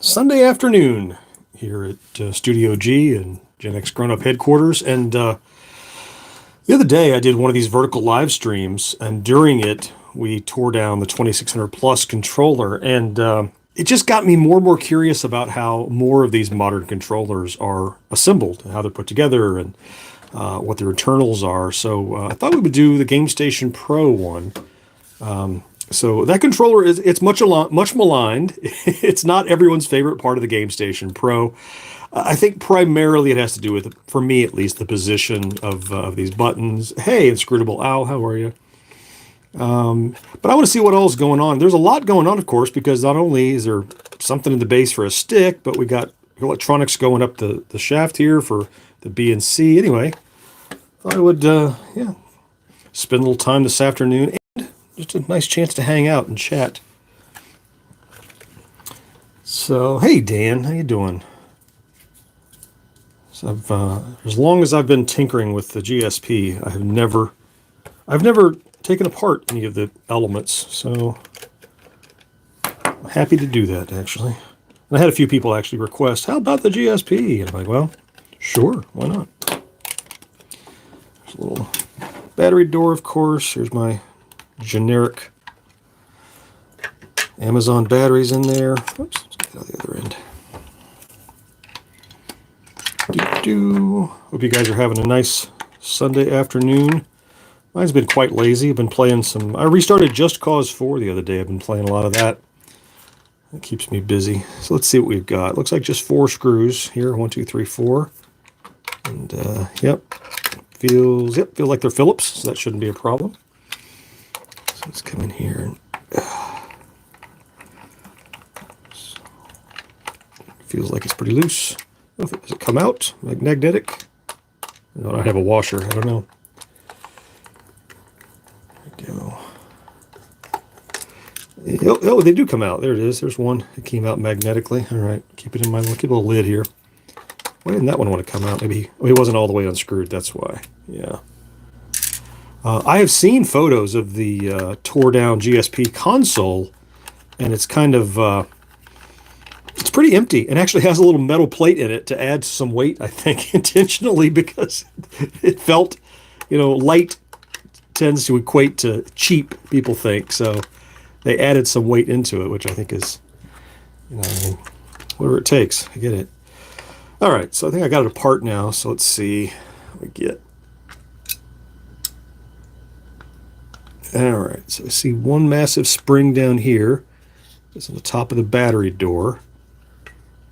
Sunday afternoon here at Studio G and GenXGrownUp headquarters. And the other day I did one of these vertical live streams, and during it we tore down the 2600 Plus controller, and it just got me more and more curious about how more of these modern controllers are assembled, how they're put together, and what their internals are. So I thought we would do the GameStation Pro one. So that controller it's much maligned. It's not everyone's favorite part of the GameStation Pro. I think primarily it has to do with, for me at least, the position of these buttons. Hey, Inscrutable Owl, how are you? But I want to see what else is going on. There's a lot going on, of course, because not only is there something in the base for a stick, but we got electronics going up the shaft here for the B and C. Anyway, I would spend a little time this afternoon. Just a nice chance to hang out and chat. So, hey Dan, how you doing? So as long as I've been tinkering with the GSP, I've never taken apart any of the elements. So I'm happy to do that, actually. And I had a few people actually request, how about the GSP? And I'm like, well, sure, why not? There's a little battery door, of course. Here's my generic Amazon batteries in there. Oops, let's get out the other end. Hope you guys are having a nice Sunday afternoon. Mine's been quite lazy. I've been playing some... I restarted Just Cause 4 the other day. I've been playing a lot of that. That keeps me busy. So let's see what we've got. Looks like just 4 screws here. 1, 2, 3, 4. And, yep. Feels like they're Phillips, so that shouldn't be a problem. Let's come in here and feels like it's pretty loose. Does it come out magnetic? No, I don't have a washer. I don't know. There we go. Oh, they do come out. There it is. There's one. It came out magnetically. All right, keep it in mind. We'll keep a little lid here. Why didn't that one want to come out? Maybe he wasn't all the way unscrewed. That's why. Yeah. I have seen photos of the tore down GSP console, and it's kind of, it's pretty empty, and actually has a little metal plate in it to add some weight, I think, intentionally, because it felt, light tends to equate to cheap, people think, so they added some weight into it, which I think is, whatever it takes. I get it. All right, so I think I got it apart now, so let's see what we get. All right, so I see one massive spring down here. It's on the top of the battery door.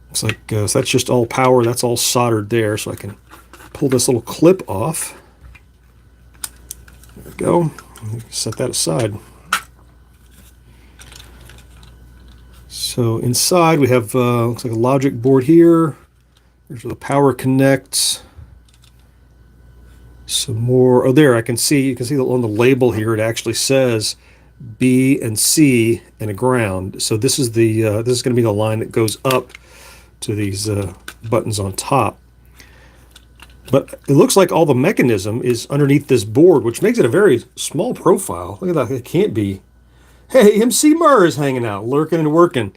Looks like so that's just all power. That's all soldered there, so I can pull this little clip off. There we go. Set that aside. So inside we have looks like a logic board here. There's where the power connects. Some more. Oh, there I can see. You can see that on the label here. It actually says B and C and a ground. So this is the this is going to be the line that goes up to these buttons on top. But it looks like all the mechanism is underneath this board, which makes it a very small profile. Look at that. It can't be. Hey, MC Murr is hanging out, lurking and working.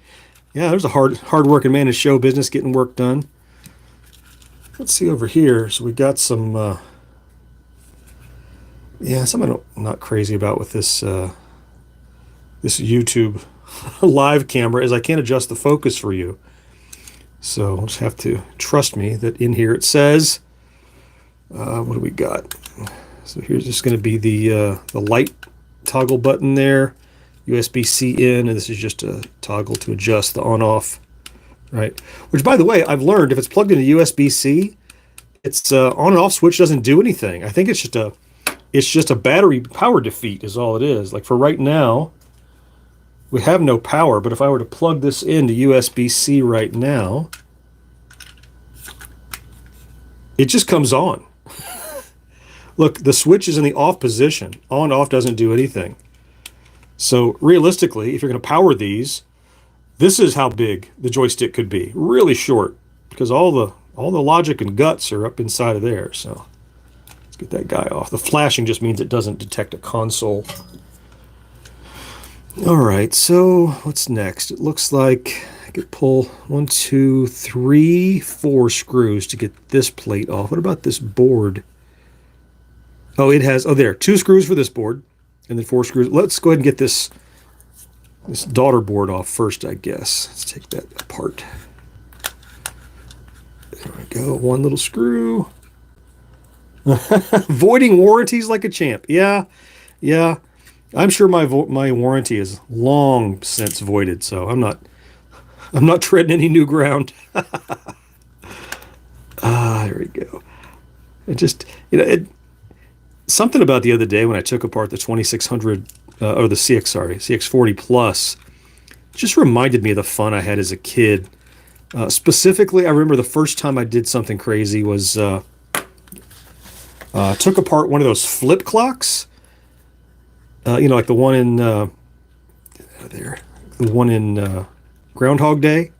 Yeah, there's a hard working man in show business getting work done. Let's see over here. So we got some. Yeah, something I'm not crazy about with this this YouTube live camera is I can't adjust the focus for you. So I'll just have to trust me that in here it says, what do we got? So here's just going to be the light toggle button there, USB-C in, and this is just a toggle to adjust the on-off, right? Which, by the way, I've learned if it's plugged into USB-C, its on and off switch doesn't do anything. I think it's just a battery power defeat is all it is. Like for right now, we have no power, but if I were to plug this into USB-C right now, it just comes on. Look, the switch is in the off position. On, off doesn't do anything. So realistically, if you're going to power these, this is how big the joystick could be. Really short, because all the logic and guts are up inside of there. So let's get that guy off. The flashing just means it doesn't detect a console. All right, so what's next? It looks like could pull 1, 2, 3, 4 screws to get this plate off. What about this board? Oh, it has, oh, there, 2 screws for this board, and then 4 screws. Let's go ahead and get this daughter board off first, I guess. Let's take that apart. There we go, 1 little screw. Voiding warranties like a champ. Yeah. I'm sure my warranty is long since voided, so I'm not treading any new ground. There we go. It just, something about the other day when I took apart the 2600 or the CX40 Plus, just reminded me of the fun I had as a kid. Specifically, I remember the first time I did something crazy was took apart one of those flip clocks. Like the one in Groundhog Day.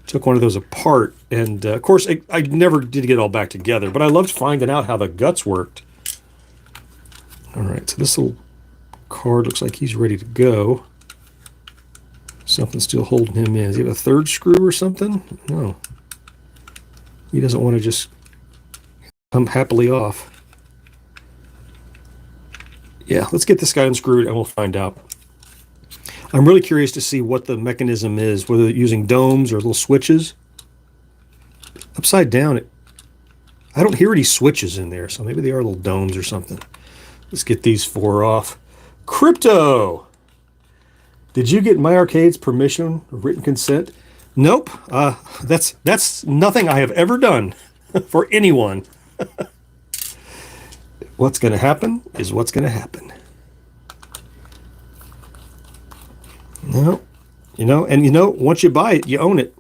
Took one of those apart, and of course, I never did get it all back together, but I loved finding out how the guts worked. All right, so this little card looks like he's ready to go. Something's still holding him in. Does he have a 3rd screw or something? No. He doesn't want to just come happily off. Yeah, let's get this guy unscrewed and we'll find out. I'm really curious to see what the mechanism is, whether they're using domes or little switches. Upside down, I don't hear any switches in there, so maybe they are little domes or something. Let's get these 4 off. Crypto! Did you get My Arcade's permission or written consent? Nope. That's nothing I have ever done for anyone. What's going to happen is what's going to happen. No, once you buy it, you own it.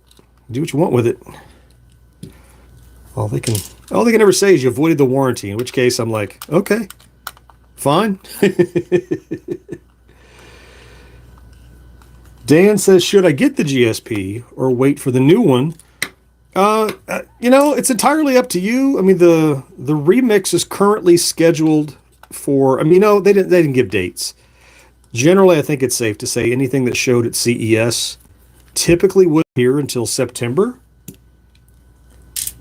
Do what you want with it. All they can ever say is you avoided the warranty, in which case I'm like, okay, fine. Dan says, should I get the GSP or wait for the new one? It's entirely up to you. I mean, the remix is currently scheduled for, they didn't give dates. Generally, I think it's safe to say anything that showed at CES typically would appear until September.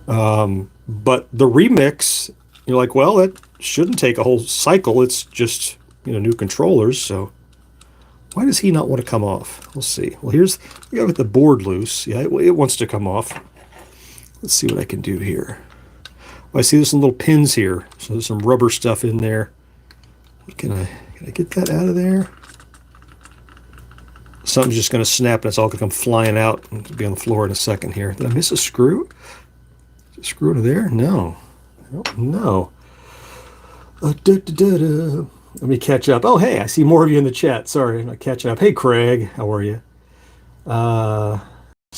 But the remix, you're like, well, that shouldn't take a whole cycle. It's just, new controllers. So why does he not want to come off? We'll see. Well, we got to get the board loose. Yeah, it wants to come off. Let's see what I can do here. I see there's some little pins here. So there's some rubber stuff in there. Can I get that out of there? Something's just going to snap and it's all going to come flying out and be on the floor in a second here. Did I miss a screw? Is it a screw under there? No. No. Let me catch up. Oh, hey, I see more of you in the chat. Sorry, I'm catching up. Hey, Craig, how are you? Saw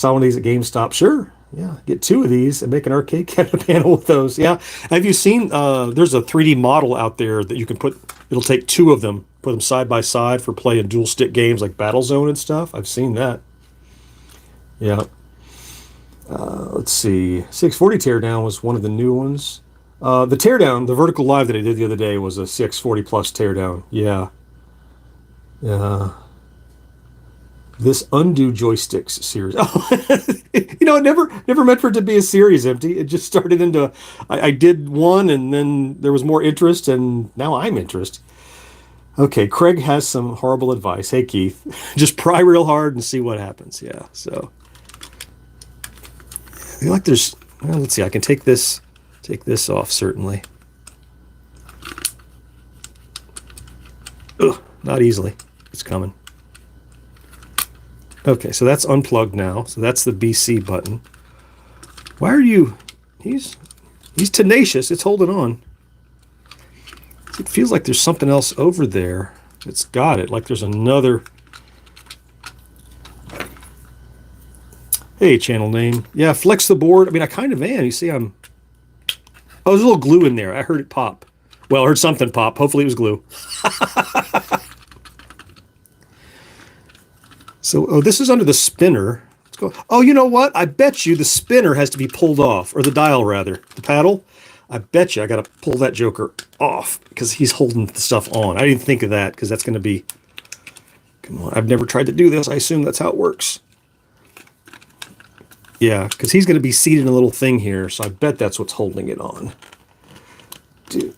one of these at GameStop. Sure. Yeah, get 2 of these and make an arcade cabinet panel with those. Yeah. Have you seen, there's a 3D model out there that you can it'll take 2 of them, put them side by side for playing dual stick games like Battlezone and stuff. I've seen that. Yeah. Let's see. 640 Teardown was one of the new ones. The Teardown, the vertical live that I did the other day was a CX40 Plus Teardown. Yeah. Yeah. This Undo Joysticks series. Oh, it never meant for it to be a series, Empty. It just started into, I did one and then there was more interest and now I'm interested. Okay, Craig has some horrible advice. Hey, Keith, just pry real hard and see what happens. Yeah, so. I feel like there's, well, let's see, I can take this off, certainly. Ugh, not easily. It's coming. Okay, so that's unplugged now. So that's the BC button. Why are you... He's tenacious. It's holding on. It feels like there's something else over there. It's got it. Like there's another... Hey, channel name. Yeah, flex the board. I mean, I kind of am. You see, Oh, there's a little glue in there. I heard it pop. Well, I heard something pop. Hopefully it was glue. So, this is under the spinner. Let's go. Oh, you know what? I bet you the spinner has to be pulled off, or the dial rather, the paddle. I bet you I got to pull that joker off because he's holding the stuff on. I didn't think of that because that's going to be. Come on, I've never tried to do this. I assume that's how it works. Yeah, because he's going to be seated in a little thing here, so I bet that's what's holding it on. Dude.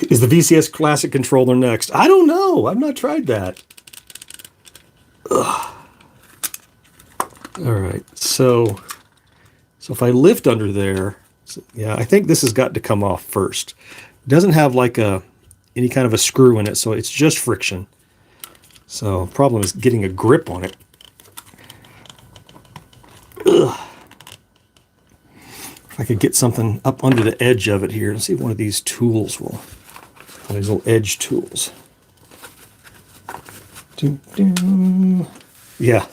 Is the VCS Classic controller next? I don't know. I've not tried that. Ugh. All right, so if I lift under there, yeah, I think this has got to come off first. It doesn't have like any kind of a screw in it, so it's just friction. So the problem is getting a grip on it. Ugh. If I could get something up under the edge of it here, and see if one of these tools will, one of these little edge tools. Yeah.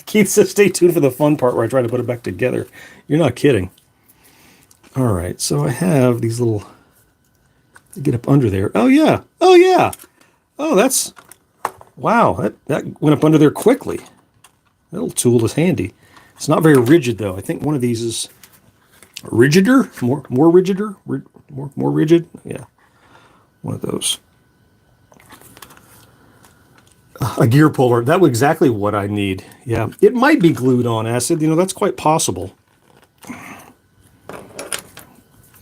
Keith says stay tuned for the fun part where I try to put it back together. You're not kidding. All right, so I have these little, get up under there. Oh yeah, oh yeah. Oh, that's, wow, that went up under there quickly. That little tool is handy. It's not very rigid though. I think one of these is rigider, more rigider, more rigid. Yeah, one of those. A gear puller. That was exactly what I need. Yeah, it might be glued on acid. You know, that's quite possible. So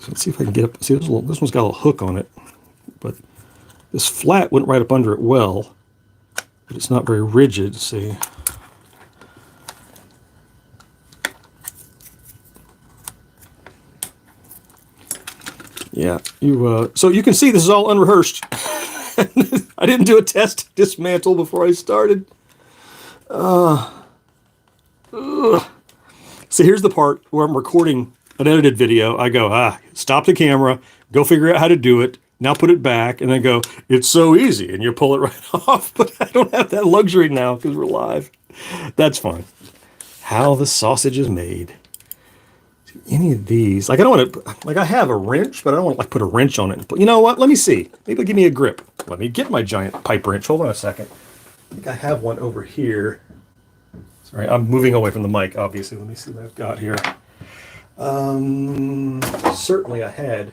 let's see if I can get up. See, this one's got a little hook on it, but this flat went right up under it well, but it's not very rigid. See. Yeah, so you can see this is all unrehearsed. I didn't do a test dismantle before I started. So here's the part where I'm recording an edited video. I go, stop the camera, go figure out how to do it, now put it back, and then go, it's so easy, and you pull it right off. But I don't have that luxury now because we're live. That's fine. How the sausage is made. Any of these, like I don't want to, like I have a wrench, but I don't want to like put a wrench on it. But you know what? Let me see. Maybe it'll give me a grip. Let me get my giant pipe wrench. Hold on a second. I think I have one over here. Sorry, I'm moving away from the mic, obviously. Let me see what I've got here. Certainly I had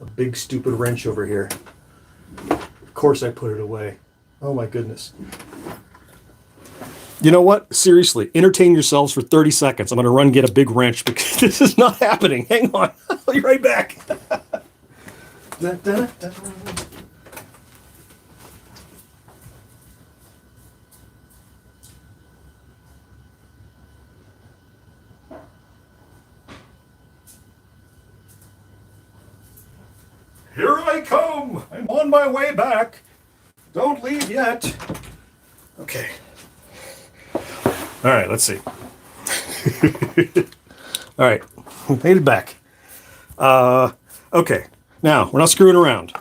a big stupid wrench over here. Of course I put it away. Oh my goodness. You know what? Seriously, entertain yourselves for 30 seconds. I'm going to run get a big wrench because this is not happening. Hang on. I'll be right back. Da, da, da. Here I come. I'm on my way back. Don't leave yet. Okay. All right, let's see. All right, we made it back. Okay, now we're not screwing around.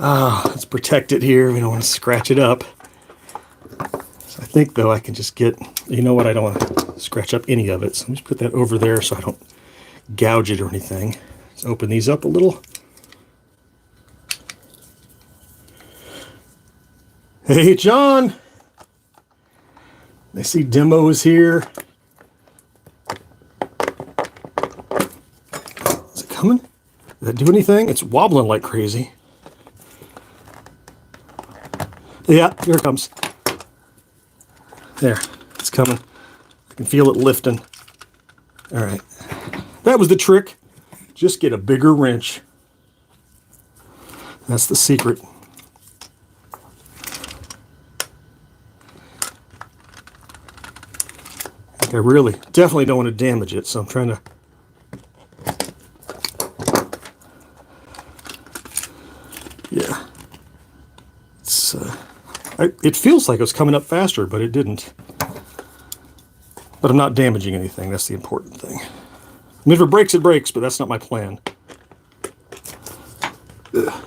let's protect it here. We don't want to scratch it up. So I think though I can just get, you know what? I don't want to scratch up any of it. So let me just put that over there so I don't gouge it or anything. Let's open these up a little. Hey, John. I see Demo is here. Is it coming? Did that do anything? It's wobbling like crazy. Yeah, here it comes. There, it's coming. I can feel it lifting. All right. That was the trick. Just get a bigger wrench. That's the secret. I really, definitely don't want to damage it, so I'm trying to... Yeah. It's, it feels like it was coming up faster, but it didn't. But I'm not damaging anything, that's the important thing. I mean, if it breaks, it breaks, but that's not my plan. Ugh.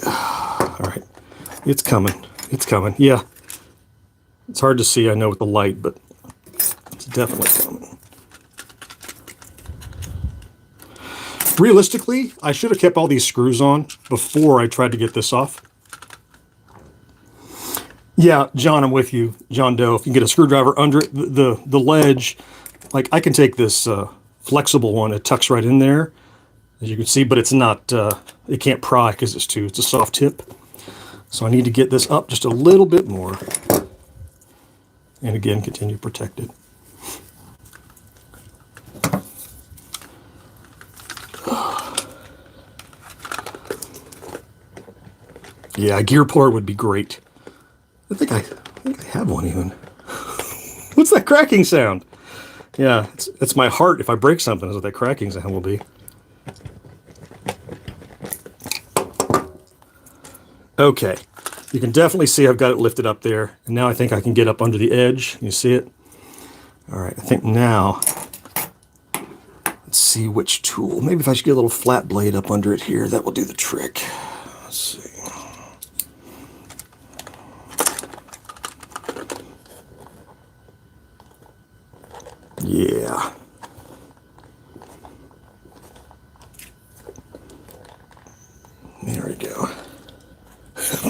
All right, it's coming. It's coming, yeah. It's hard to see, I know, with the light, but it's definitely coming. Realistically, I should have kept all these screws on before I tried to get this off. Yeah, John, I'm with you. John Doe, if you can get a screwdriver under it, the ledge, like I can take this flexible one, it tucks right in there, as you can see, but it's not, it can't pry because it's a soft tip. So I need to get this up just a little bit more. And again, continue protected. Yeah, a gear puller would be great. I think I have one even. What's that cracking sound? Yeah, it's my heart. If I break something, that's what that cracking sound will be. Okay, you can definitely see I've got it lifted up there. And now I think I can get up under the edge. You see it? All right, I think now, let's see which tool. Maybe if I should get a little flat blade up under it here, that will do the trick. Let's see. Yeah. There we go.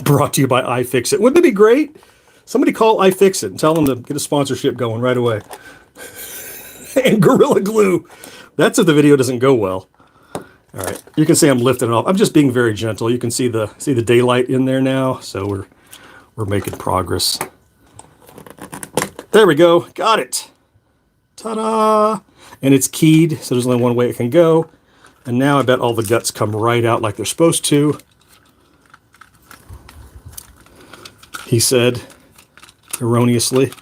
Brought to you by iFixit. Wouldn't it be great? Somebody call iFixit and tell them to get a sponsorship going right away. And Gorilla Glue. That's if the video doesn't go well. All right, you can see I'm lifting it off. I'm just being very gentle. You can see the daylight in there now, so we're making progress. There we go. Got it. Ta-da! And it's keyed, so there's only one way it can go. And now I bet all the guts come right out like they're supposed to. He said, erroneously.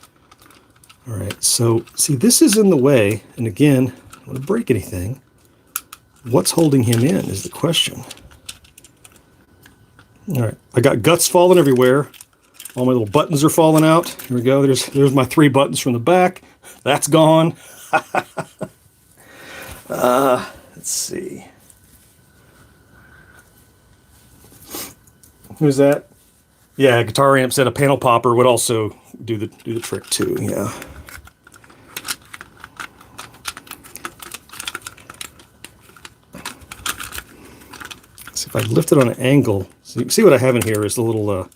All right, so see, this is in the way. And again, I don't want to break anything. What's holding him in is the question. All right, I got guts falling everywhere. All my little buttons are falling out. Here we go. There's my 3 buttons from the back. That's gone. Let's see. Who's that? Yeah, Guitar Amp said a panel popper would also do the trick too. Yeah. So if I lift it on an angle, see what I have in here is the little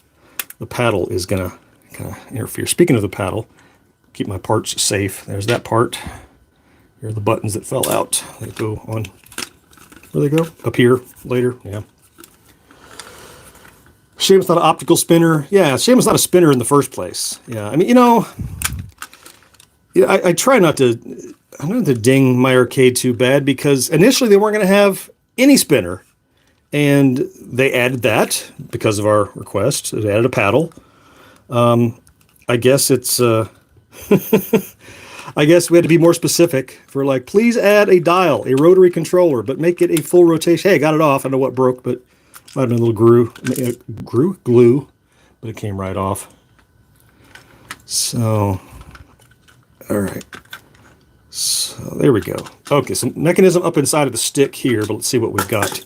the paddle is gonna kind of interfere. Speaking of the paddle, keep my parts safe. There's that part. Here are the buttons that fell out. They go on. Where they go? Up here later. Yeah. Shame it's not an optical spinner. Yeah, shame it's not a spinner in the first place. Yeah, I mean, I try not to. I'm not to ding my arcade too bad because initially they weren't going to have any spinner, and they added that because of our request. They added a paddle. I guess it's. I guess we had to be more specific for like, please add a dial, a rotary controller, but make it a full rotation. Hey, I got it off. I know what broke, but might have been a little glue, but it came right off. So, all right. So there we go. Okay, so mechanism up inside of the stick here, but let's see what we've got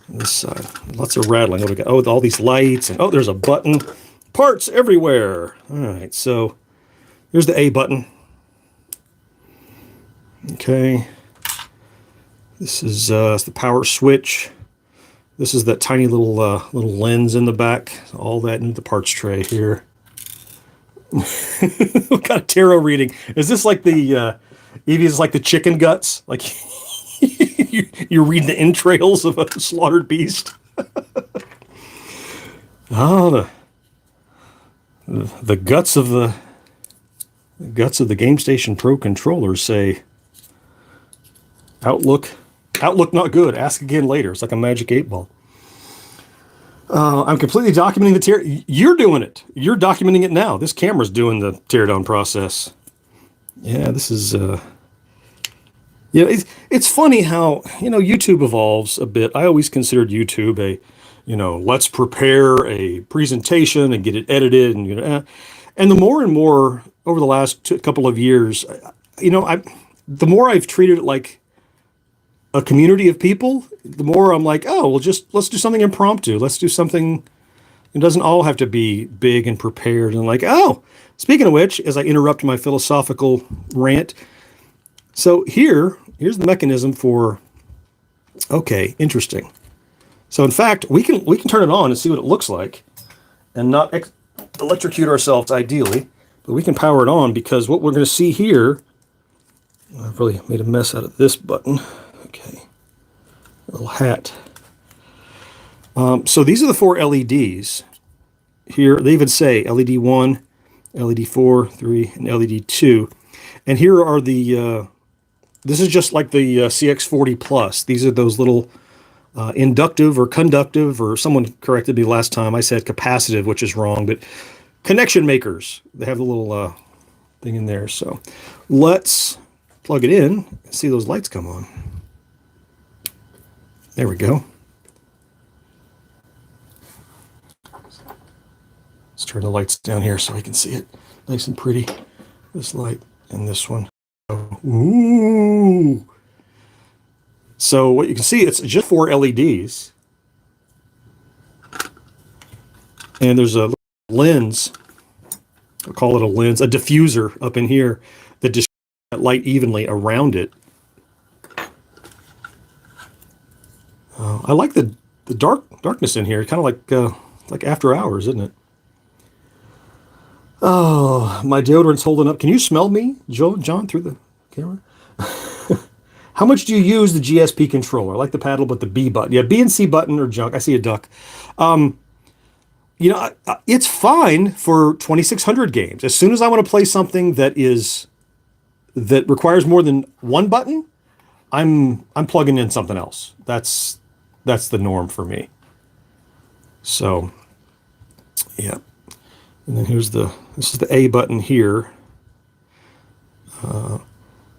on this side. Lots of rattling. What do we got? Oh, all these lights, and oh, there's a button. Parts everywhere. All right, so here's the A button. Okay. This is the power switch. This is that tiny little lens in the back. All that into the parts tray here. What kind of tarot reading? Is this like the Evie is like the chicken guts? Like you're reading the entrails of a slaughtered beast? Oh, the guts of the Gamestation Pro controllers say Outlook not good. Ask again later. It's like a magic 8-ball. I'm completely documenting the tear. You're doing it. You're documenting it now. This camera's doing the teardown process. Yeah, this is. It's funny how YouTube evolves a bit. I always considered YouTube a, let's prepare a presentation and get it edited and the more and more over the last couple of years, the more I've treated it like a community of people, the more I'm like, oh, well, let's do something impromptu. Let's do something. It doesn't all have to be big and prepared. And like, oh, speaking of which, as I interrupt my philosophical rant, so here's the mechanism for. Okay, interesting. So in fact, we can turn it on and see what it looks like, and not electrocute ourselves ideally, but we can power it on because what we're going to see here. I've really made a mess out of this button. Okay. little hat. So these are the 4 LEDs. Here, they even say LED 1, LED 4, 3, and LED 2. And here are the, this is just like the CX40 Plus. These are those little inductive or conductive, or someone corrected me last time. I said capacitive, which is wrong, but connection makers. They have the little thing in there. So let's plug it in and see those lights come on. There we go. Let's turn the lights down here so I can see it nice and pretty. This light and this one. Ooh. So what you can see, it's just 4 LEDs. And there's a lens, I'll call it a lens, a diffuser up in here that distributes that light evenly around it. I like the darkness in here, kind of like after hours, isn't it? Oh, my deodorant's holding up. Can you smell me, John, through the camera? How much do you use the GSP controller? I like the paddle, but the B button. Yeah, B and C button or junk. I see a duck. You know, it's fine for 2600 games. As soon as I want to play something that requires more than one button, I'm plugging in something else. That's the norm for me. So, yeah. And then this is the A button here.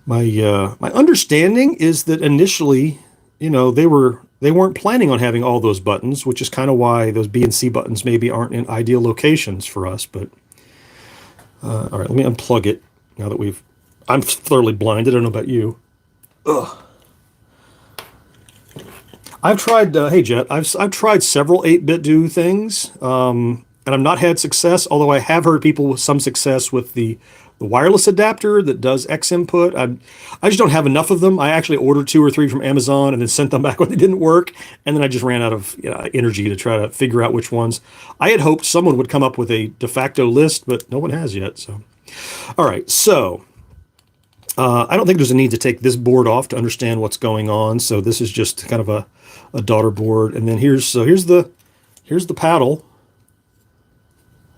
My understanding is that initially, you know, they weren't planning on having all those buttons, which is kind of why those B and C buttons maybe aren't in ideal locations for us. But all right, let me unplug it now that I'm thoroughly blinded. I don't know about you. Ugh. I've tried. Hey Jet, I've tried several 8-bit do things, and I've not had success. Although I have heard people with some success with the wireless adapter that does X input. I just don't have enough of them. I actually ordered 2 or 3 from Amazon and then sent them back when they didn't work. And then I just ran out of energy to try to figure out which ones. I had hoped someone would come up with a de facto list, but no one has yet. So, all right. So I don't think there's a need to take this board off to understand what's going on. So this is just kind of a daughter board. And then here's the paddle.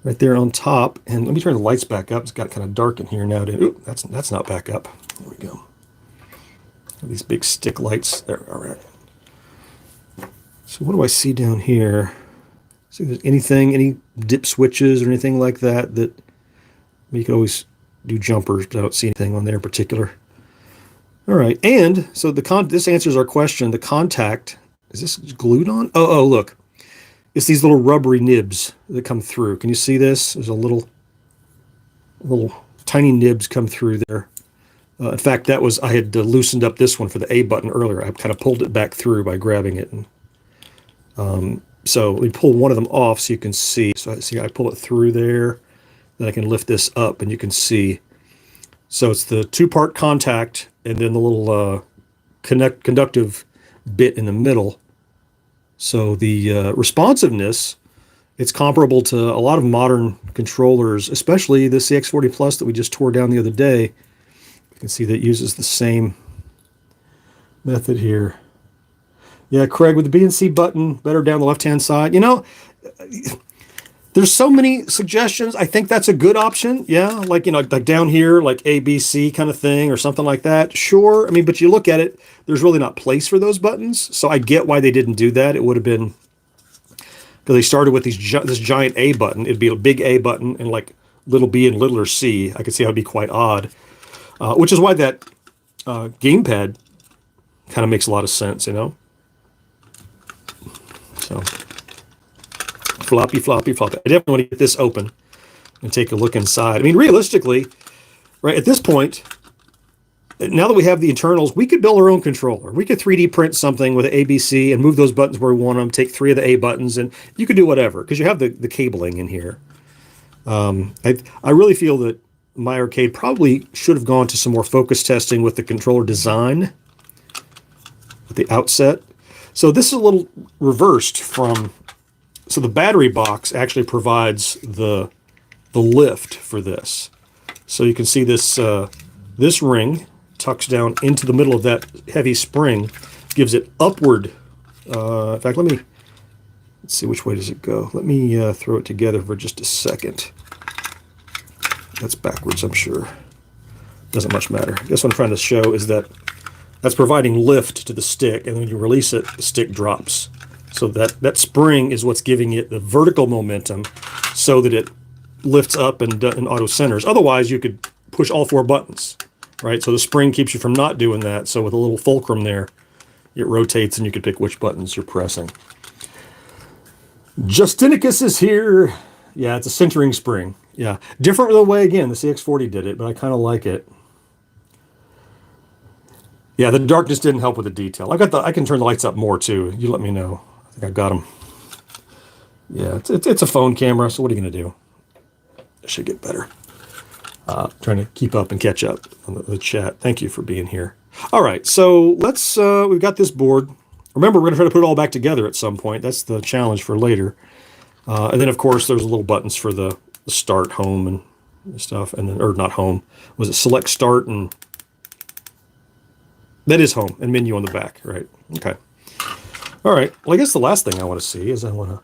Right there on top, and let me turn the lights back up. It's got kind of dark in here now. Ooh, that's not back up. There we go. These big stick lights there. All right. So what do I see down here? See if there's any dip switches or anything like that you could always do jumpers, but I don't see anything on there in particular. All right, and so this answers our question. The contact, is this glued on? Oh, look. It's these little rubbery nibs that come through. Can you see this? There's a little tiny nibs come through there. In fact, I had loosened up this one for the A button earlier. I kind of pulled it back through by grabbing it. And so let me pull one of them off so you can see. So I pull it through there. Then I can lift this up and you can see. So it's the 2-part contact and then the little conductive bit in the middle. So the responsiveness, it's comparable to a lot of modern controllers, especially the CX40 Plus that we just tore down the other day. You can see that it uses the same method here. Yeah, Craig, with the B and C button, better down the left-hand side. You know, there's so many suggestions. I think that's a good option. Yeah, like down here, like A, B, C kind of thing or something like that. Sure. I mean, but you look at it, there's really not place for those buttons. So I get why they didn't do that. It would have been, because they started with this giant A button. It'd be a big A button and like little B and littler C. I could see how it'd be quite odd, which is why that gamepad kind of makes a lot of sense, you know? So floppy. I definitely want to get this open and take a look inside. I mean, realistically, right at this point, now that we have the internals, we could build our own controller. We could 3D print something with ABC and move those buttons where we want them, take 3 of the A buttons, and you could do whatever, because you have the cabling in here. I really feel that my arcade probably should have gone to some more focus testing with the controller design at the outset. So this is a little reversed from... So the battery box actually provides the lift for this. So you can see this this ring tucks down into the middle of that heavy spring, gives it upward In fact, let's see, which way does it go? Let me throw it together for just a second. That's backwards, I'm sure. Doesn't much matter. I guess what I'm trying to show is that that's providing lift to the stick, and when you release it, the stick drops. So that spring is what's giving it the vertical momentum so that it lifts up and auto centers. Otherwise, you could push all 4 buttons, right? So the spring keeps you from not doing that. So with a little fulcrum there, it rotates and you can pick which buttons you're pressing. Justinicus is here. Yeah, it's a centering spring. Yeah, different the way, again, the CX40 did it, but I kind of like it. Yeah, the darkness didn't help with the detail. I can turn the lights up more too. You let me know. I think I got them. Yeah, it's a phone camera, so what are you going to do? It should get better. Trying to keep up and catch up on the chat. Thank you for being here. All right, so let's, we've got this board. Remember, we're going to try to put it all back together at some point. That's the challenge for later. And then, of course, there's little buttons for the start, home, and stuff. And then, or not home. Was it select, start, and that is home, and menu on the back, right? Okay. All right. Well, I guess the last thing I want to see is I want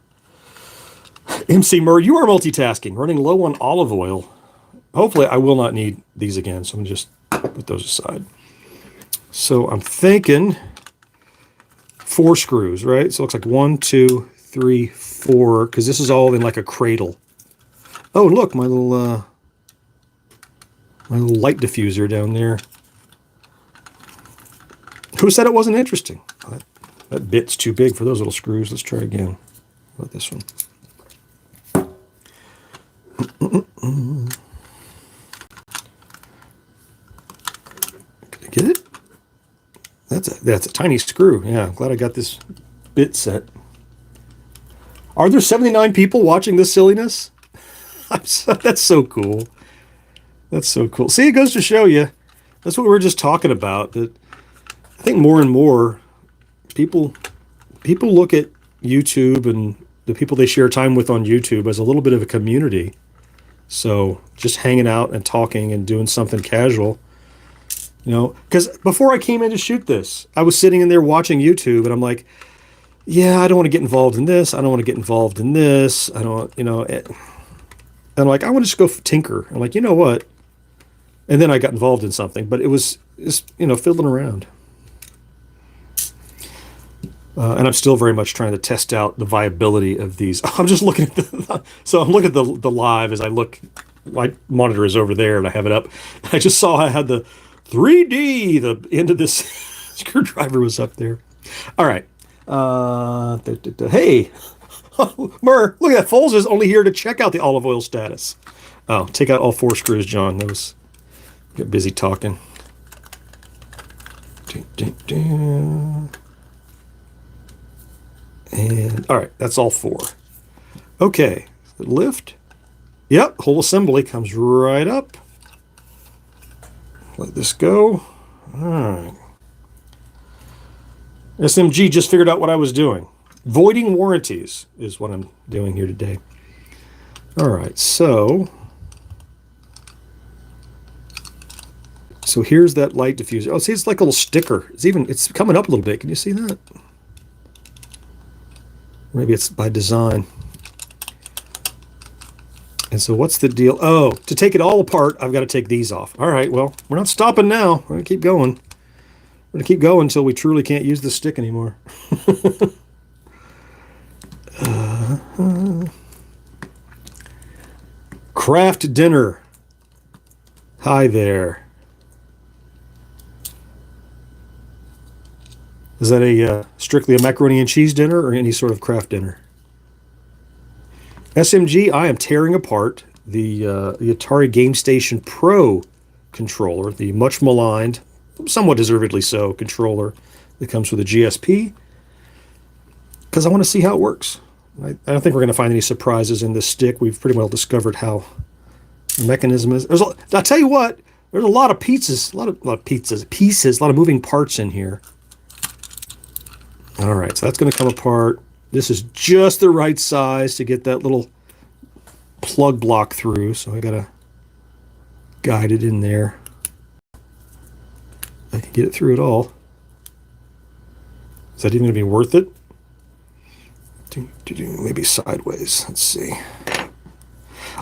to... MC Murray, you are multitasking, running low on olive oil. Hopefully, I will not need these again, so I'm going to just put those aside. So I'm thinking 4 screws, right? So it looks like 1, 2, 3, 4, because this is all in like a cradle. Oh, look, my little light diffuser down there. Who said it wasn't interesting? That bit's too big for those little screws. Let's try again. How about this one? Can I get it? That's a tiny screw. Yeah, I'm glad I got this bit set. Are there 79 people watching this silliness? That's so cool. That's so cool. See, it goes to show you. That's what we were just talking about. That I think more and more people look at YouTube and the people they share time with on YouTube as a little bit of a community. So just hanging out and talking and doing something casual, you know, because before I came in to shoot this, I was sitting in there watching YouTube and I'm like, yeah, I don't want to get involved in this. I don't want to get involved in this. I don't, you know, and I'm like, I want to just go tinker. I'm like, you know what? And then I got involved in something, but it's, you know, fiddling around. And I'm still very much trying to test out the viability of these. I'm just looking at so I'm looking at the live as I look. My monitor is over there and I have it up. I just saw I had the 3D, the end of this screwdriver was up there. All right. Hey, Murr, look at that. Foles is only here to check out the olive oil status. Oh, take out all 4 screws, John. That was, get busy talking. And all right, that's all 4. Okay, lift. Yep, whole assembly comes right up. Let this go. All right. SMG just figured out what I was doing. Voiding warranties is what I'm doing here today. All right, so here's that light diffuser. Oh, see, it's like a little sticker. It's coming up a little bit. Can you see that? Maybe it's by design. And so what's the deal? Oh, to take it all apart, I've got to take these off. All right, well, we're not stopping now. We're going to keep going. We're going to keep going until we truly can't use the stick anymore. Craft dinner. Hi there. Is that a strictly a macaroni and cheese dinner or any sort of craft dinner? SMG, I am tearing apart the Atari Gamestation Pro controller, the much maligned, somewhat deservedly so, controller that comes with a GSP, because I want to see how it works. I don't think we're going to find any surprises in this stick. We've pretty well discovered how the mechanism is. I'll tell you what, there's a lot of pieces, a lot of moving parts in here. All right, so that's going to come apart. This is just the right size to get that little plug block through, so I got to guide it in there. I can get it through it all. Is that even going to be worth it? Maybe sideways. Let's see.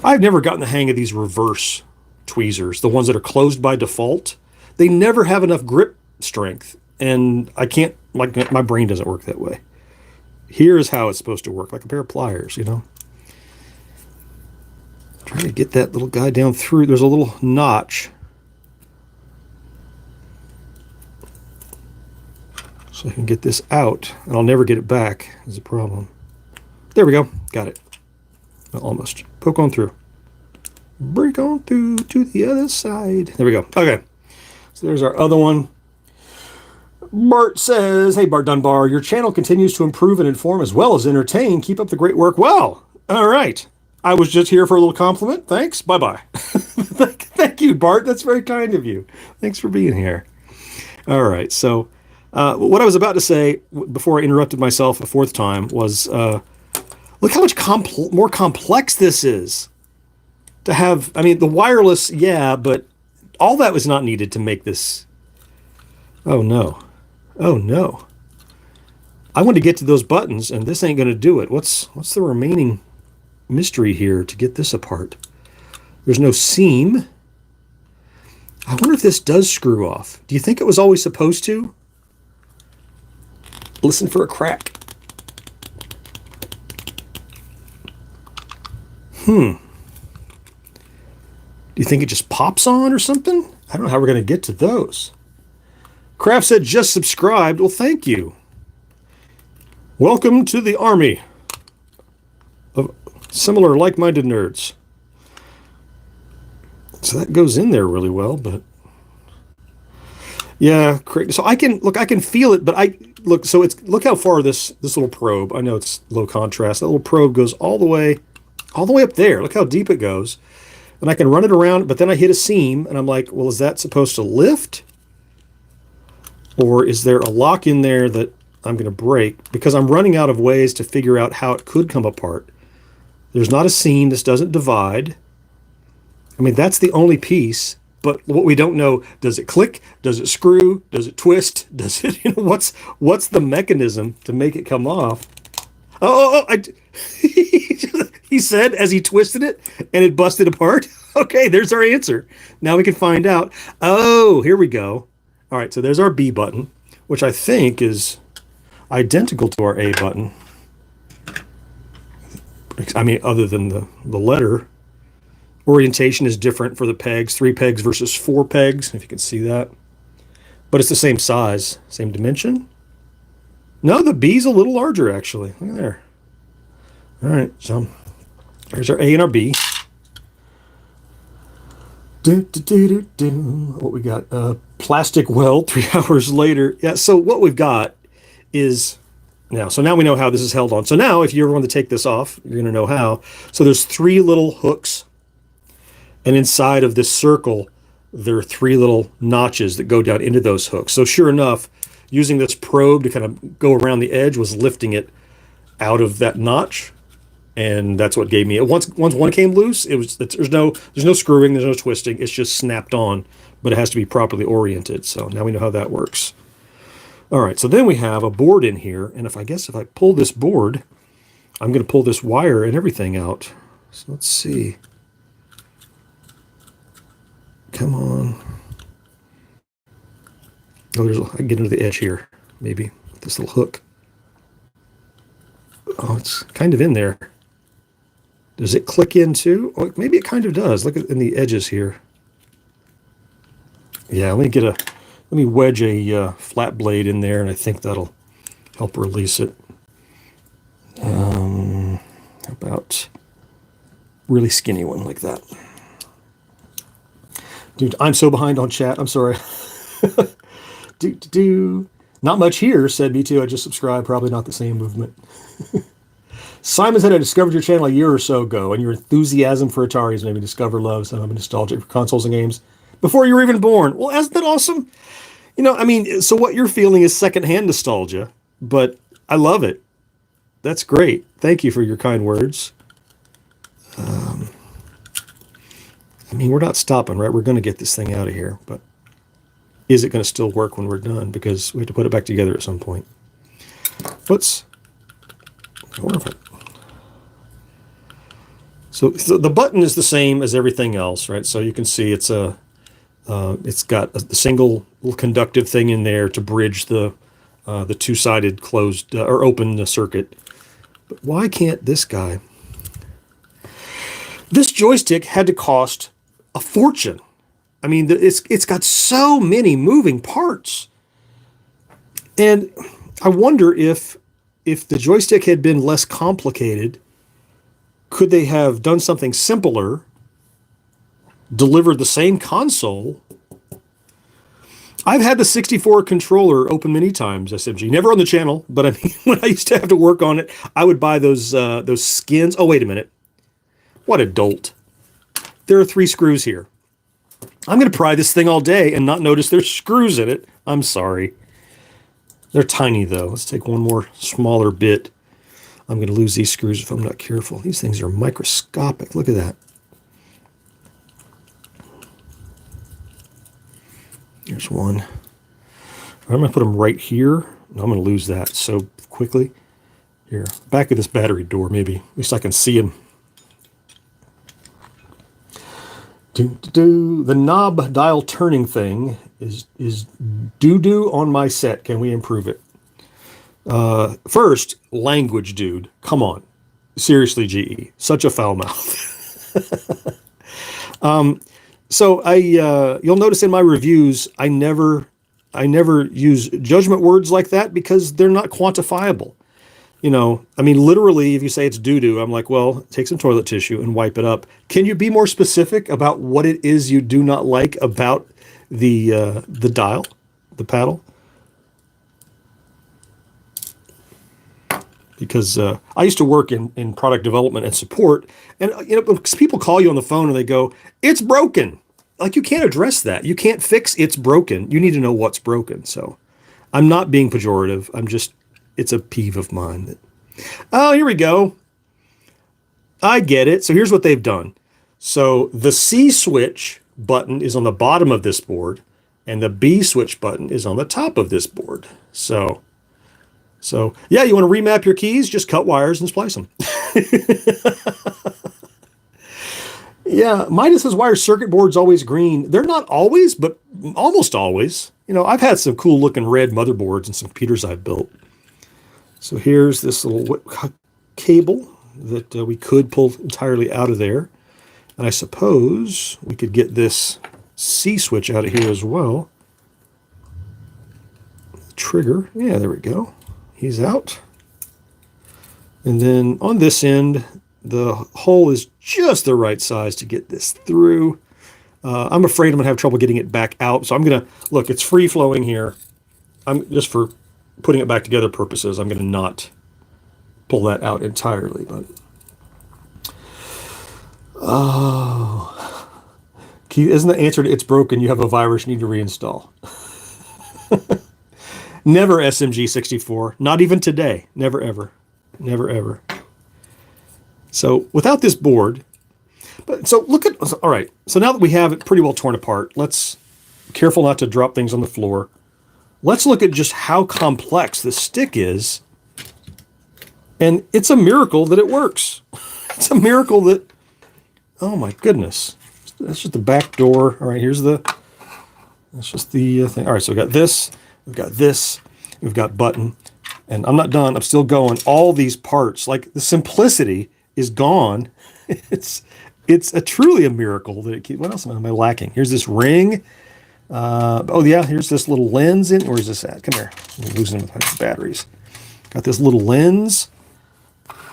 I've never gotten the hang of these reverse tweezers, the ones that are closed by default. They never have enough grip strength, and I can't, like, my brain doesn't work that way. Here is how it's supposed to work, like a pair of pliers, you know. Trying to get that little guy down through. There's a little notch. So I can get this out, and I'll never get it back is a problem. There we go. Got it. Almost. Poke on through. Break on through to the other side. There we go. Okay. So there's our other one. Bart says, hey, Bart Dunbar, your channel continues to improve and inform as well as entertain. Keep up the great work. Well, all right. I was just here for a little compliment. Thanks. Bye-bye. Thank you, Bart. That's very kind of you. Thanks for being here. All right. So what I was about to say before I interrupted myself a fourth time was... look how much more complex this is to have. I mean, the wireless, yeah, but all that was not needed to make this. Oh, no. Oh, no. I want to get to those buttons, and this ain't going to do it. What's the remaining mystery here to get this apart? There's no seam. I wonder if this does screw off. Do you think it was always supposed to? Listen for a crack. Do you think it just pops on or something? I don't know how we're going to get to those. Kraft said, just subscribed. Well, thank you. Welcome to the army of similar like-minded nerds. So that goes in there really well, but... yeah, so I can feel it, but look how far this little probe, I know it's low contrast, that little probe goes all the way up there. Look how deep it goes. And I can run it around, but then I hit a seam, and I'm like, well, is that supposed to lift? Or is there a lock in there that I'm going to break? Because I'm running out of ways to figure out how it could come apart. There's not a seam. This doesn't divide. I mean, that's the only piece. But what we don't know, does it click? Does it screw? Does it twist? Does it, what's the mechanism to make it come off? He said as he twisted it and it busted apart. Okay, there's our answer. Now we can find out. Oh, here we go. All right, so there's our B button, which I think is identical to our A button. I mean, other than the letter. Orientation is different for the pegs. 3 pegs versus 4 pegs, if you can see that. But it's the same size, same dimension. No, the B's a little larger, actually. Look at there. All right, so there's our A and our B. What we got? Plastic weld 3 hours later. Yeah, so what we've got is... now we know how this is held on. So now, if you ever want to take this off, you're going to know how. So there's 3 little hooks. And inside of this circle, there are 3 little notches that go down into those hooks. So sure enough, using this probe to kind of go around the edge was lifting it out of that notch. And that's what gave me it. Once one came loose, there's no screwing, there's no twisting. It's just snapped on, but it has to be properly oriented. So now we know how that works. All right, so then we have a board in here. And if I pull this board, I'm going to pull this wire and everything out. So let's see. Come on. Oh, I can get into the edge here, maybe, with this little hook. Oh, it's kind of in there. Does it click in too? Oh, maybe it kind of does. Look at in the edges here. Yeah, let me wedge a flat blade in there, and I think that'll help release it. How about really skinny one like that? Dude, I'm so behind on chat. I'm sorry. Not much here, said me too. I just subscribed. Probably not the same movement. Simon said, I discovered your channel a year or so ago, and your enthusiasm for Atari has made me discover love. So I'm nostalgic for consoles and games before you were even born. Well, isn't that awesome? You know, I mean, so what you're feeling is secondhand nostalgia, but I love it. That's great. Thank you for your kind words. I mean, we're not stopping, right? We're going to get this thing out of here, but is it going to still work when we're done? Because we have to put it back together at some point. I wonder if it... So the button is the same as everything else, right? So you can see it's got a single little conductive thing in there to bridge the two-sided closed or open the circuit. But why can't this guy? This joystick had to cost a fortune. I mean, it's got so many moving parts, and I wonder if the joystick had been less complicated, could they have done something simpler, delivered the same console? I've had the 64 controller open many times, SMG. Never on the channel, but I mean, when I used to have to work on it, I would buy those skins. Oh, wait a minute. What a dolt. There are 3 screws here. I'm going to pry this thing all day and not notice there's screws in it. I'm sorry. They're tiny, though. Let's take one more smaller bit. I'm going to lose these screws if I'm not careful. These things are microscopic. Look at that. Here's one. I'm going to put them right here. I'm going to lose that so quickly. Here, back of this battery door, maybe. At least I can see them. The knob dial turning thing is doo-doo on my set. Can we improve it? First, language, dude. Come on. Seriously, GE. Such a foul mouth. So you'll notice in my reviews, I never use judgment words like that because they're not quantifiable. You know, I mean, literally, if you say it's doo-doo, I'm like, well, take some toilet tissue and wipe it up. Can you be more specific about what it is you do not like about the dial, the paddle? Because I used to work in product development and support, and you know, because people call you on the phone and they go, "It's broken." Like, you can't address that. You can't fix it's broken. You need to know what's broken. So, I'm not being pejorative. I'm just, it's a peeve of mine. That, oh, here we go. I get it. So here's what they've done. So the C switch button is on the bottom of this board, and the B switch button is on the top of this board. So yeah, you want to remap your keys? Just cut wires and splice them. Yeah, Midas's wire circuit board's always green. They're not always, but almost always. You know, I've had some cool looking red motherboards and some computers I've built. So here's this little cable that we could pull entirely out of there. And I suppose we could get this C switch out of here as well. Trigger, yeah, there we go. He's out. And then on this end, the hole is just the right size to get this through. I'm afraid I'm going to have trouble getting it back out. So I'm going to, look, it's free flowing here. I'm just for putting it back together purposes, I'm going to not pull that out entirely. But oh, isn't the answer to it's broken? You have a virus you need to reinstall. Never SMG 64. Not even today. Never, ever. Never, ever. So without this board, but so look at, all right. So now that we have it pretty well torn apart, let's be careful not to drop things on the floor. Let's look at just how complex this stick is. And it's a miracle that it works. It's a miracle that, oh my goodness. That's just the back door. All right, here's the, that's just the thing. All right, so we've got this, we've got button, and I'm not done. I'm still going. All these parts, like the simplicity is gone. It's truly a miracle that it keeps. What else am I lacking? Here's this ring. Oh yeah, here's this little lens in. Where's this at? Come here. I'm losing the batteries. Got this little lens,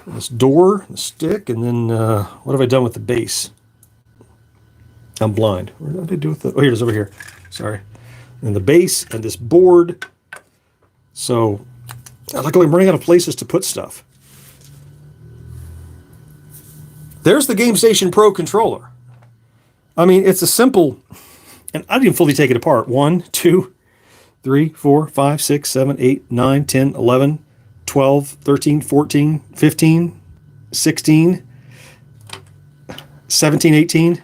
this door, the stick, and then what have I done with the base? I'm blind. What did I do with the? Oh, here it is over here. Sorry. And the base and this board. So, like I'm running out of places to put stuff. There's the GameStation Pro controller. I mean, it's a simple, and I didn't even fully take it apart. 1, 2, 3, 4, 5, 6, 7, 8, 9, 10, 11, 12, 13, 14, 15, 16, 17, 18,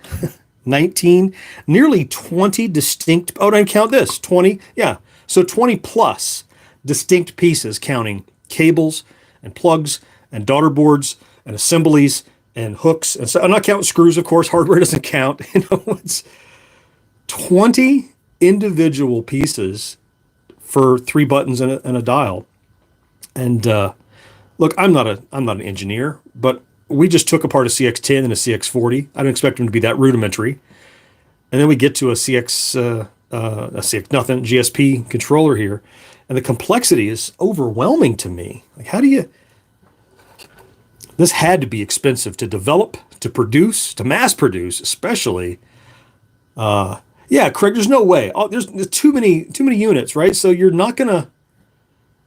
19, nearly 20 distinct, oh, don't count this, 20, yeah. So 20 plus distinct pieces, counting cables and plugs and daughter boards and assemblies and hooks. And so I'm not counting screws, of course. Hardware doesn't count. It's 20 individual pieces for 3 buttons and a dial. And look, I'm not an engineer, but we just took apart a CX10 and a CX40. I don't expect them to be that rudimentary. And then we get to a CX nothing GSP controller here, and the complexity is overwhelming to me. Like, how do you? This had to be expensive to develop, to produce, to mass produce, especially. Yeah, Craig, there's no way. Oh, there's too many units, right? So you're not gonna.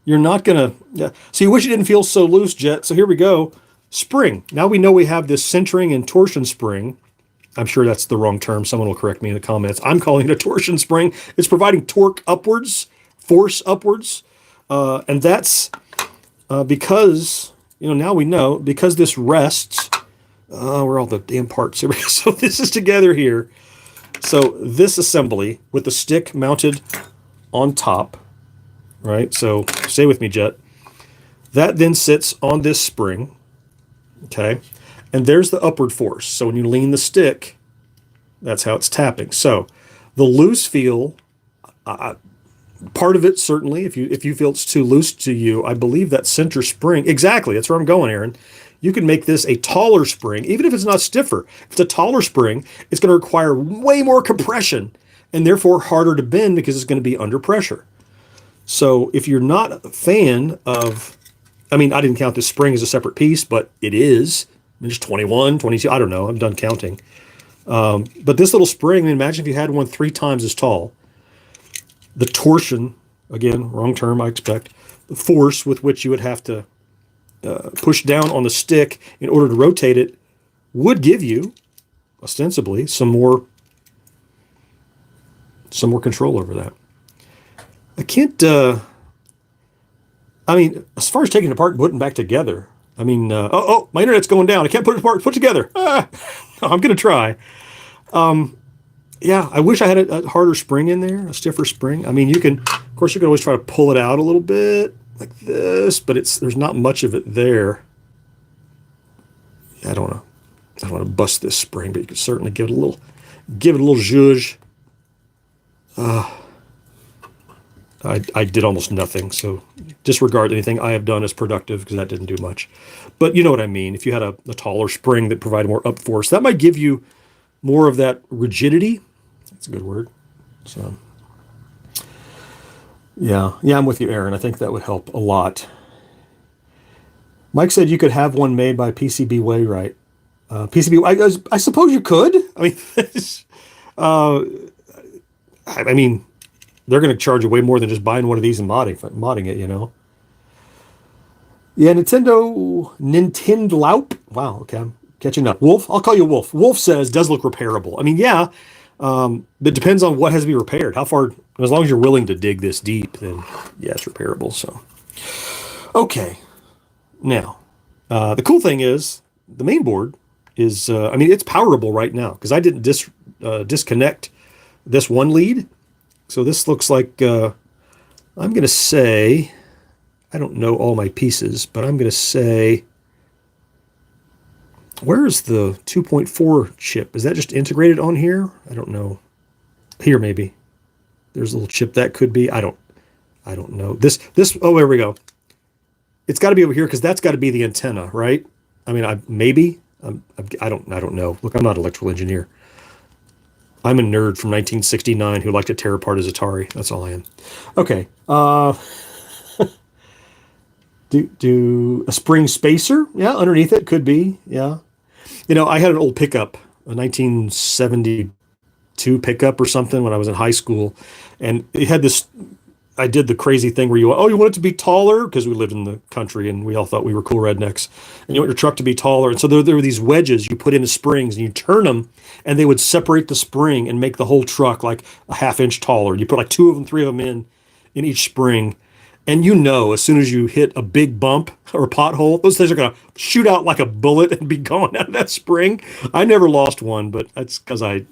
Yeah. So you wish it didn't feel so loose, Jet. So here we go. Spring. Now we know we have this centering and torsion spring. I'm sure that's the wrong term. Someone will correct me in the comments. I'm calling it a torsion spring. It's providing torque upwards, force upwards. And that's because, now we know, because this rests, where are all the damn parts? Here we go. So this is together here. So this assembly with the stick mounted on top, right? So stay with me, Jet. That then sits on this spring, okay? And there's the upward force. So when you lean the stick, that's how it's tapping. So the loose feel, part of it certainly, if you feel it's too loose to you, I believe that center spring, exactly, that's where I'm going, Aaron. You can make this a taller spring, even if it's not stiffer. If it's a taller spring, it's going to require way more compression and therefore harder to bend because it's going to be under pressure. So if you're not a fan of, I didn't count this spring as a separate piece, but it is. There's 21, 22, I don't know. I'm done counting. But this little spring, imagine if you had one 3 times as tall. The torsion, again, wrong term, I expect. The force with which you would have to push down on the stick in order to rotate it would give you, ostensibly, some more control over that. I can't, as far as taking it apart and putting it back together, my internet's going down. I can't put it apart, put it together. I'm going to try. Yeah, I wish I had a harder spring in there, a stiffer spring. You can always try to pull it out a little bit like this, but there's not much of it there. I don't want to bust this spring, but you can certainly give it a little zhuzh. I did almost nothing, so disregard anything I have done as productive because that didn't do much. But you know what I mean. If you had a taller spring that provided more up force, that might give you more of that rigidity. That's a good word. So, yeah, I'm with you, Aaron. I think that would help a lot. Mike said you could have one made by PCB Wayrite. I suppose you could. They're going to charge you way more than just buying one of these and modding it, Yeah, Nintendo Loup. Wow, okay, I'm catching up. Wolf, I'll call you Wolf. Wolf says, does look repairable. Yeah, it depends on what has to be repaired. How far, as long as you're willing to dig this deep, then yeah, it's repairable, so. Okay, now, the cool thing is, the main board is, it's powerable right now, because I didn't disconnect this one lead. So this looks like, I'm going to say, I don't know all my pieces, but I'm going to say, where's the 2.4 chip? Is that just integrated on here? I don't know. Here, maybe. There's a little chip that could be. I don't know. Oh, there we go. It's got to be over here because that's got to be the antenna, right? I don't know. Look, I'm not an electrical engineer. I'm a nerd from 1969 who liked to tear apart his Atari. That's all I am. Okay. Do a spring spacer? Yeah, underneath it could be. Yeah. I had an old pickup, a 1972 pickup or something when I was in high school, and it had this. I did the crazy thing where you want it to be taller because we lived in the country and we all thought we were cool rednecks. And you want your truck to be taller. And so there were these wedges you put in the springs and you turn them and they would separate the spring and make the whole truck like a half-inch taller. You put like 2 of them, 3 of them in each spring. And as soon as you hit a big bump or a pothole, those things are going to shoot out like a bullet and be gone out of that spring. I never lost one, but that's because I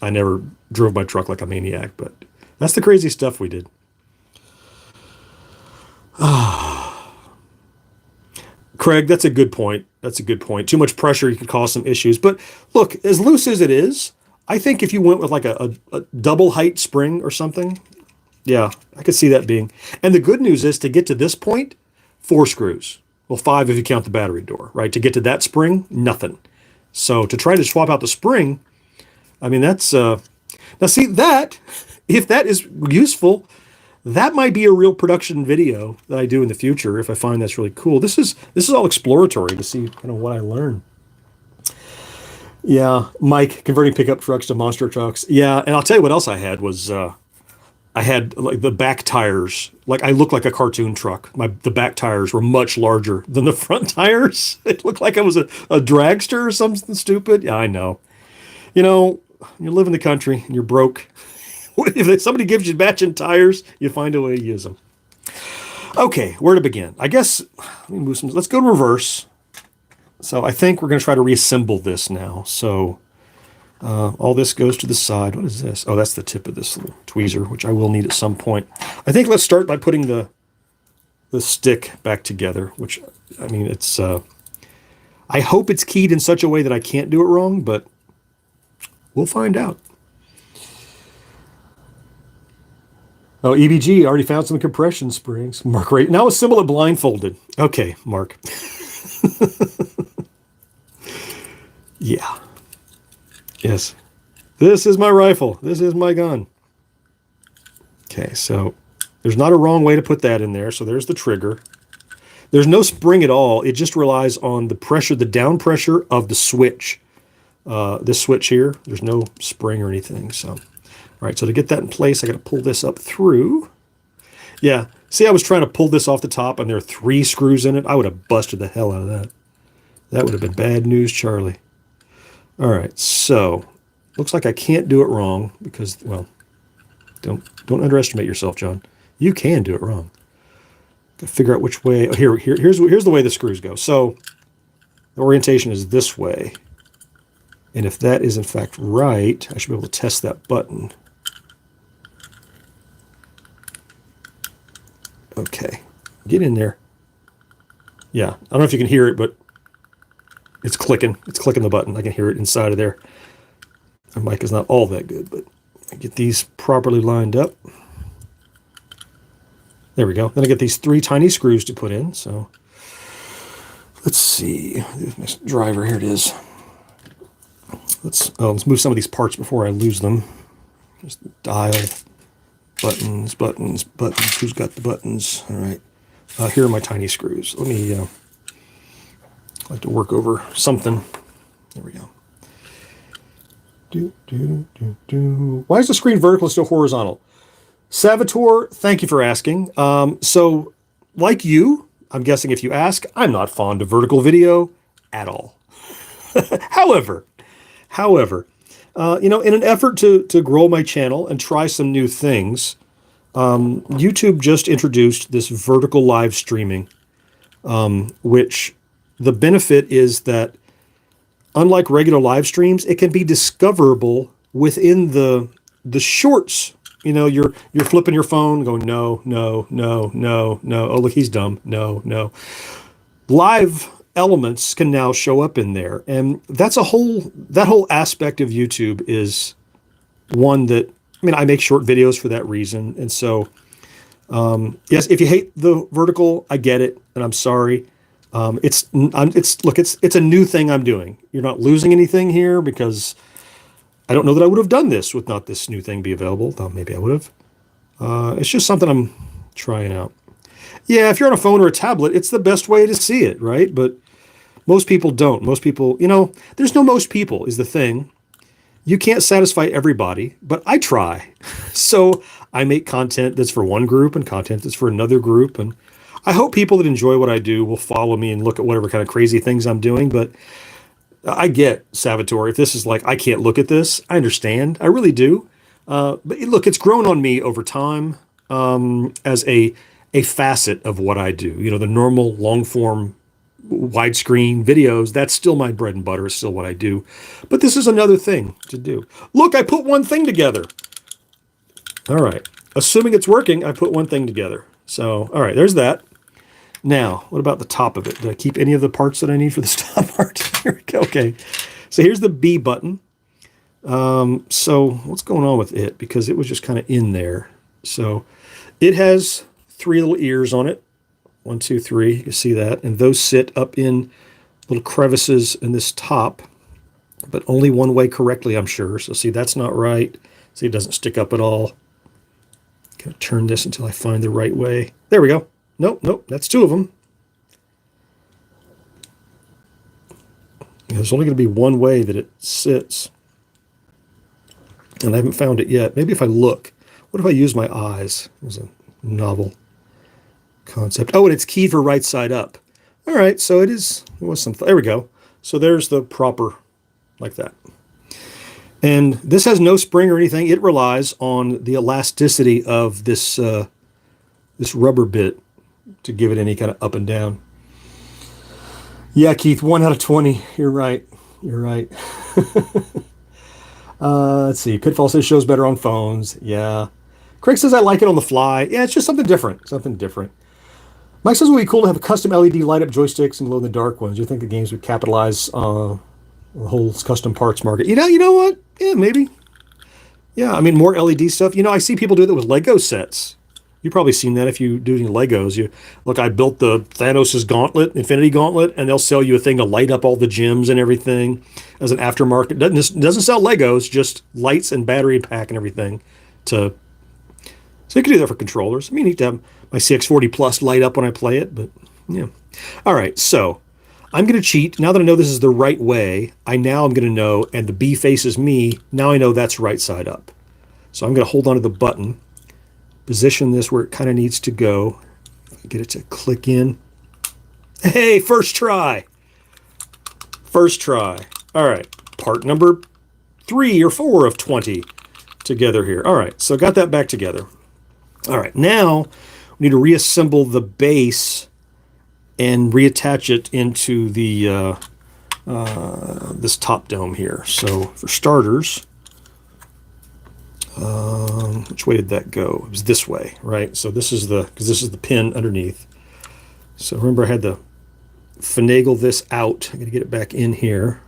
never drove my truck like a maniac. But that's the crazy stuff we did. Craig, that's a good point. That's a good point. Too much pressure, you could cause some issues. But look, as loose as it is, I think if you went with like a double height spring or something, yeah, I could see that being. And the good news is to get to this point, 4 screws. Well, 5 if you count the battery door, right? To get to that spring, nothing. So to try to swap out the spring, I mean, that's, now see that, if that is useful, that might be a real production video that I do in the future if I find that's really cool. This is all exploratory to see kind of what I learn. Yeah, Mike, converting pickup trucks to monster trucks. Yeah, and I'll tell you what else I had was I had like the back tires. Like I looked like a cartoon truck. The back tires were much larger than the front tires. It looked like I was a dragster or something stupid. Yeah, I know. You know, you live in the country and you're broke. If somebody gives you matching tires, you find a way to use them. Okay, where to begin? I guess let me move some. Let's go to reverse. So I think we're going to try to reassemble this now. So all this goes to the side. What is this? Oh, that's the tip of this little tweezer, which I will need at some point. I think let's start by putting the stick back together, which, I mean, it's, I hope it's keyed in such a way that I can't do it wrong, but we'll find out. Oh, EBG, already found some compression springs. Mark, right now assemble it blindfolded. Okay, Mark. Yeah. Yes. This is my rifle. This is my gun. Okay, so there's not a wrong way to put that in there. So there's the trigger. There's no spring at all. It just relies on the pressure, the down pressure of the switch. This switch here, there's no spring or anything. So, all right, so to get that in place, I got to pull this up through. Yeah, see, I was trying to pull this off the top, and there are 3 screws in it. I would have busted the hell out of that. That would have been bad news, Charlie. All right, so looks like I can't do it wrong because, well, don't underestimate yourself, John. You can do it wrong. Gotta figure out which way. Oh, here's the way the screws go. So the orientation is this way, and if that is in fact right, I should be able to test that button. Okay, get in there. Yeah, I don't know if you can hear it, but it's clicking. It's clicking the button. I can hear it inside of there. My mic is not all that good, but I get these properly lined up. There we go. Then I get these 3 tiny screws to put in. So let's see. This driver, here it is. Let's move some of these parts before I lose them. Just dial, buttons, buttons, buttons. Who's got the buttons? All right. Here are my tiny screws. Let me I like to work over something. There we go. Why is the screen vertical instead of horizontal? Salvatore, thank you for asking. So, like you, I'm guessing if you ask, I'm not fond of vertical video at all. However, you know, in an effort to grow my channel and try some new things, YouTube just introduced this vertical live streaming, which the benefit is that unlike regular live streams, it can be discoverable within the shorts. You know, you're flipping your phone, going no, no, no, no, no. Oh, look, he's dumb. No, no. Live elements can now show up in there, and that whole aspect of YouTube is one that, I mean, I make short videos for that reason, and so yes, if you hate the vertical, I get it, and I'm sorry. It's a new thing I'm doing. You're not losing anything here because I don't know that I would have done this with not this new thing be available. Though maybe I would have. It's just something I'm trying out. Yeah, if you're on a phone or a tablet, it's the best way to see it, right? But most people don't. Most people, you know, there's no most people is the thing. You can't satisfy everybody, but I try. So I make content that's for one group and content that's for another group, and I hope people that enjoy what I do will follow me and look at whatever kind of crazy things I'm doing. But I get, Salvatore, if this is like, I can't look at this, I understand. I really do. But look, it's grown on me over time as a facet of what I do. You know, the normal long form widescreen videos, that's still my bread and butter. It's still what I do. But this is another thing to do. Look, I put one thing together. All right. Assuming it's working, I put one thing together. So, all right, there's that. Now, what about the top of it? Did I keep any of the parts that I need for this top part? Here we go. Okay. So here's the B button. So what's going on with it? Because it was just kind of in there. So it has 3 little ears on it. 1, 2, 3. You can see that. And those sit up in little crevices in this top, but only one way correctly, I'm sure. So see, that's not right. See, it doesn't stick up at all. Gonna turn this until I find the right way. There we go. Nope, nope, that's 2 of them. There's only going to be one way that it sits. And I haven't found it yet. Maybe if I look. What if I use my eyes? It was a novel concept. Oh, and it's keyed for right side up. All right, so it is. It was some. There we go. So there's the proper, like that. And this has no spring or anything. It relies on the elasticity of this this rubber bit to give it any kind of up and down. Yeah, Keith, 1 out of 20. You're right. You're right. Let's see. Pitfall says shows better on phones. Yeah. Craig says I like it on the fly. Yeah, it's just something different. Something different. Mike says it would be cool to have a custom LED light up joysticks and glow-in-the-dark ones. Do you think the games would capitalize on the whole custom parts market? You know what? Yeah, maybe. Yeah, I mean, more LED stuff. You know, I see people do that with Lego sets. You've probably seen that if you do any Legos. You look, I built the Thanos' gauntlet, Infinity Gauntlet, and they'll sell you a thing to light up all the gems and everything as an aftermarket. Doesn't sell Legos, just lights and battery pack and everything. So you can do that for controllers. I mean, you need to have my CX40 Plus light up when I play it, but yeah. All right, so I'm going to cheat. Now that I know this is the right way, I'm going to know, and the B faces me, now I know that's right side up. So I'm going to hold onto the button, position this where it kind of needs to go, get it to click in. Hey, first try. First try. All right, part number 3 or 4 of 20 together here. All right, so got that back together. All right, now we need to reassemble the base and reattach it into the this top dome here. So for starters, which way did that go? It was this way, right? So this is because this is the pin underneath. So remember I had to finagle this out. I'm gonna get it back in here.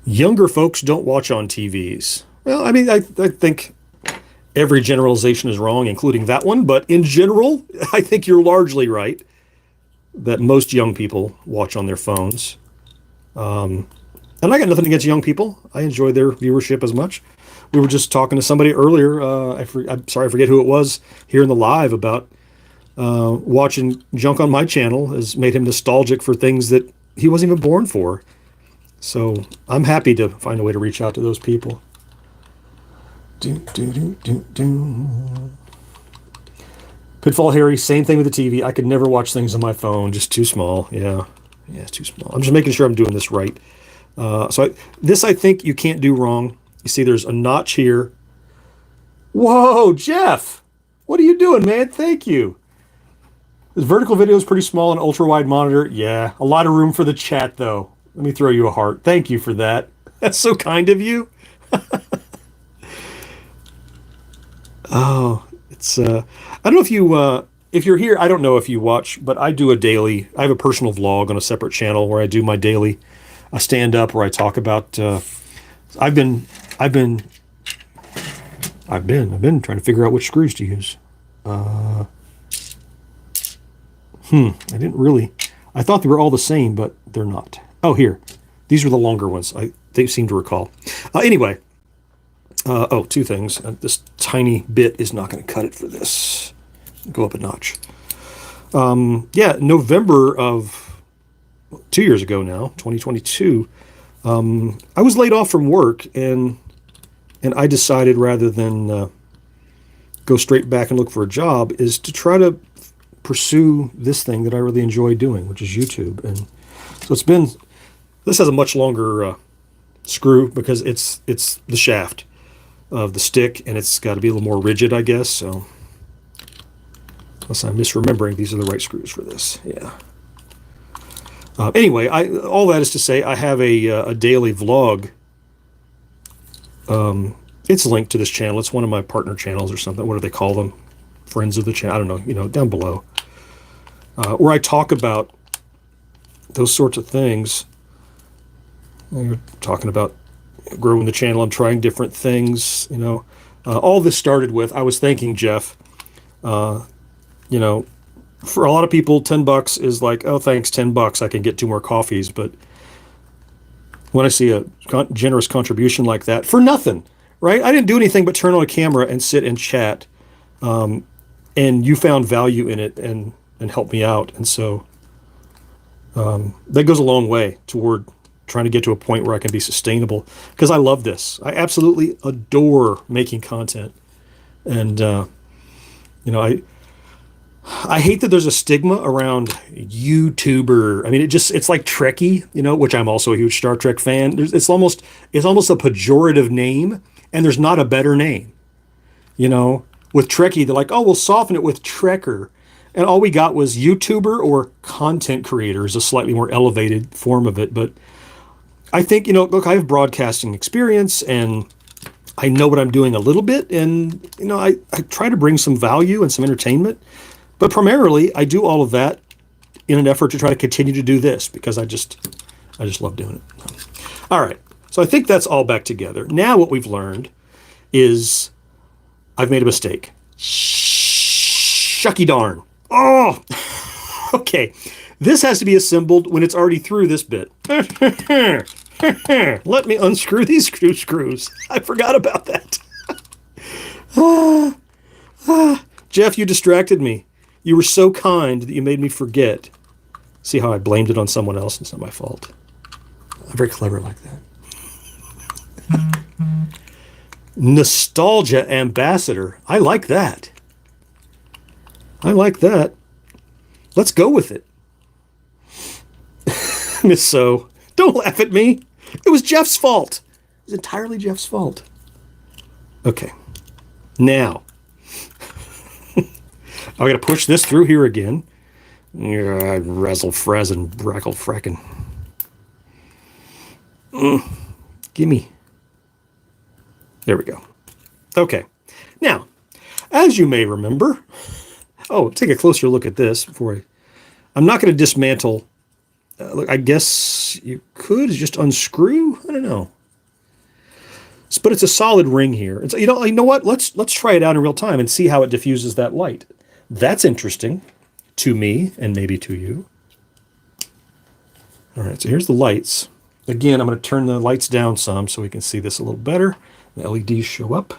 Younger folks don't watch on TVs. Well, I mean, I think every generalization is wrong, including that one. But in general, I think you're largely right that most young people watch on their phones. And I got nothing against young people. I enjoy their viewership as much. We were just talking to somebody earlier. I'm sorry, I forget who it was here in the live about watching junk on my channel has made him nostalgic for things that he wasn't even born for. So I'm happy to find a way to reach out to those people. Pitfall Harry, same thing with the TV. I could never watch things on my phone, just too small. Yeah, it's too small. I'm just making sure I'm doing this right. This I think you can't do wrong. You see there's a notch here. Whoa, Jeff! What are you doing, man? Thank you. This vertical video is pretty small and ultra-wide monitor. Yeah, a lot of room for the chat, though. Let me throw you a heart. Thank you for that. That's so kind of you. Oh, it's I don't know if you're here, I don't know if you watch, but I do I have a personal vlog on a separate channel where I do my daily stand up where I talk about I've been trying to figure out which screws to use. I thought they were all the same, but they're not. Oh, here. These are the longer ones. They seem to recall. Anyway. 2 things. This tiny bit is not going to cut it for this. Go up a notch. November of 2 years ago now, 2022, I was laid off from work, and I decided rather than go straight back and look for a job is to try to pursue this thing that I really enjoy doing, which is YouTube. And so this has a much longer screw because it's the shaft of the stick, and it's got to be a little more rigid, I guess. So unless I'm misremembering, these are the right screws for this. Yeah. Anyway, all that is to say, I have a daily vlog. It's linked to this channel. It's one of my partner channels or something. What do they call them? friends of the channel, I don't know, you know, down below, where I talk about those sorts of things. You're talking about growing the channel and trying different things, you know. All this started with, I was thanking Jeff, you know, for a lot of people, $10 is like, oh, thanks, $10, I can get 2 more coffees. But when I see a generous contribution like that for nothing, right? I didn't do anything but turn on a camera and sit and chat. And you found value in it and helped me out. And so that goes a long way toward trying to get to a point where I can be sustainable, because I love this. I absolutely adore making content. And, you know, I hate that there's a stigma around YouTuber. I mean, it's like Trekkie, you know, which I'm also a huge Star Trek fan. It's almost a pejorative name, and there's not a better name. You know, with Trekkie, they're like, oh, we'll soften it with Trekker. And all we got was YouTuber or content creator is a slightly more elevated form of it. But I think, you know, look, I have broadcasting experience and I know what I'm doing a little bit. And, you know, I try to bring some value and some entertainment. But primarily, I do all of that in an effort to try to continue to do this, because I just love doing it. All right. So I think that's all back together. Now what we've learned is I've made a mistake. Shucky darn. Oh, okay. This has to be assembled when it's already through this bit. Let me unscrew these screws. I forgot about that. Jeff, you distracted me. You were so kind that you made me forget. See how I blamed it on someone else? It's not my fault. I'm very clever like that. Nostalgia ambassador. I like that. I like that. Let's go with it. Miss So, don't laugh at me. It was Jeff's fault. It was entirely Jeff's fault. Okay. Now, I got to push this through here again. Razzle frazz and brackle frackin'. Gimme. There we go. Okay. Now, as you may remember, take a closer look at this before I'm not going to dismantle. Look, I guess you could just unscrew. I don't know. But it's a solid ring here. It's, you know what? Let's try it out in real time and see how it diffuses that light. That's interesting to me and maybe to you. All right, so here's the lights. Again, I'm going to turn the lights down some so we can see this a little better. The LEDs show up.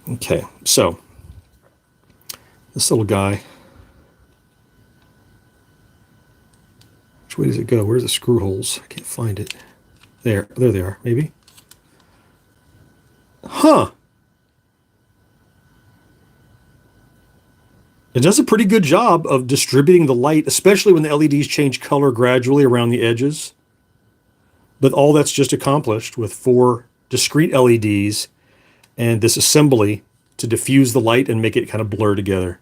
Okay, so this little guy. Which way does it go? Where's the screw holes? I can't find it. There they are, maybe. Huh. It does a pretty good job of distributing the light, especially when the LEDs change color gradually around the edges. But all that's just accomplished with 4 discrete LEDs and this assembly to diffuse the light and make it kind of blur together.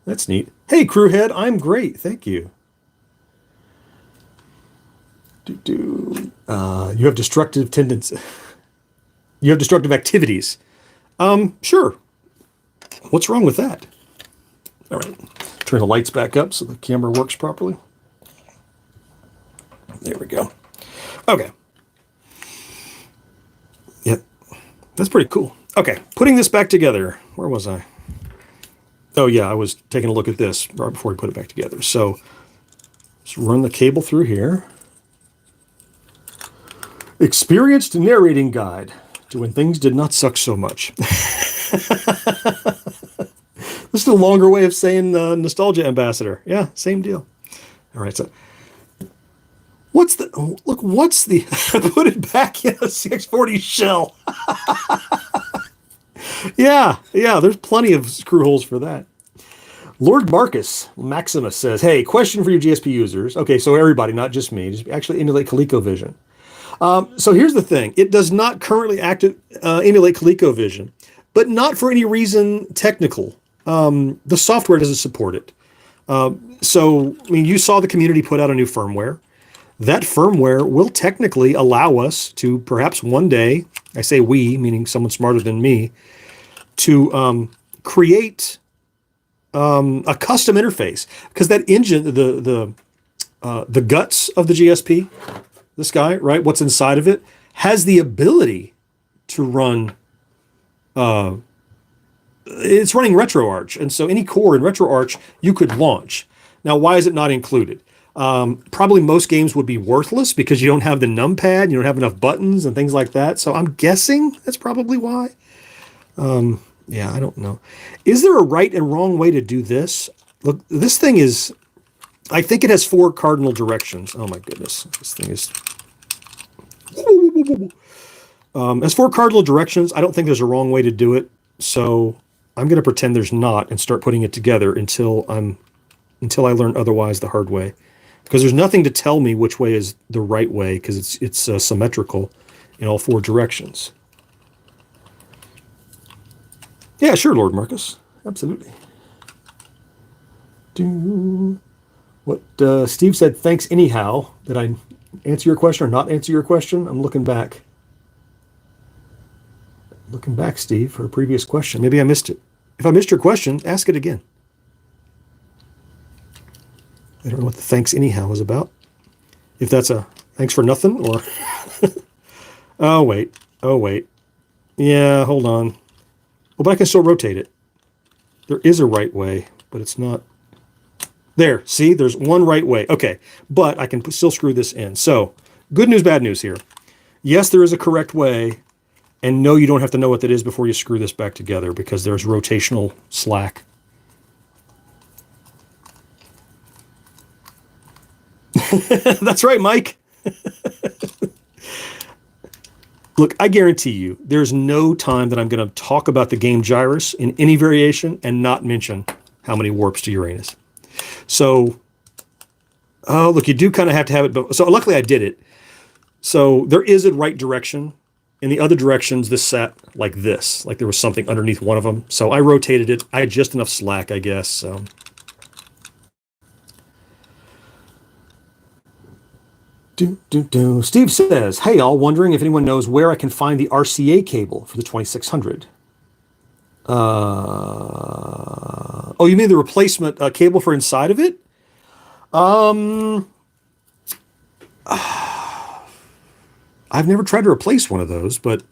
That's neat. Hey, Crewhead, I'm great. Thank you. You have destructive tendencies. You have destructive activities. Sure. What's wrong with that? All right. Turn the lights back up so the camera works properly. There we go. Okay. Yep. That's pretty cool. Okay. Putting this back together. Where was I? Oh, yeah. I was taking a look at this right before we put it back together. So let's run the cable through here. Experienced narrating guide to when things did not suck so much. This is a longer way of saying nostalgia ambassador. Yeah, same deal. All right, so what's the put it back in a 640 shell. Yeah, there's plenty of screw holes for that. Lord Marcus Maximus says, hey, question for you GSP users. Okay, so everybody, not just me, just actually emulate ColecoVision. So here's the thing. It does not currently emulate ColecoVision, but not for any reason technical. The software doesn't support it. So, I mean, you saw the community put out a new firmware. That firmware will technically allow us to perhaps one day, I say we, meaning someone smarter than me, to create a custom interface, because that engine, the guts of the GSP, this guy, right, what's inside of it, has the ability to run. It's running RetroArch, and so any core in RetroArch you could launch. Now, why is it not included? Probably most games would be worthless because you don't have the numpad, you don't have enough buttons and things like that. So I'm guessing that's probably why. Yeah, I don't know. Is there a right and wrong way to do this? Look, this thing is, I think it has 4 cardinal directions. Oh my goodness, this thing is. As 4 cardinal directions, I don't think there's a wrong way to do it. So I'm going to pretend there's not and start putting it together until I learn otherwise the hard way, because there's nothing to tell me which way is the right way, because it's symmetrical in all 4 directions. Yeah, sure, Lord Marcus, absolutely. What Steve said, thanks anyhow. Did I answer your question or not answer your question? I'm looking back. Looking back, Steve, for a previous question. Maybe I missed it. If I missed your question, ask it again. I don't know what the thanks anyhow is about. If that's a thanks for nothing or... Oh, wait. Oh, wait. Yeah, hold on. Oh, but I can still rotate it. There is a right way, but it's not... There, see? There's one right way. Okay, but I can still screw this in. So, good news, bad news here. Yes, there is a correct way. And no, you don't have to know what that is before you screw this back together, because there's rotational slack. That's right, Mike. Look, I guarantee you, there's no time that I'm going to talk about the game Gyrus in any variation and not mention how many warps to Uranus. So, oh, look, you do kind of have to have it. But, so luckily I did it. So there is a right direction. In the other directions, this sat like this, like there was something underneath one of them. So I rotated it. I had just enough slack, I guess. So. Steve says, hey, all, wondering if anyone knows where I can find the RCA cable for the 2600. Oh, you mean the replacement cable for inside of it? I've never tried to replace one of those, but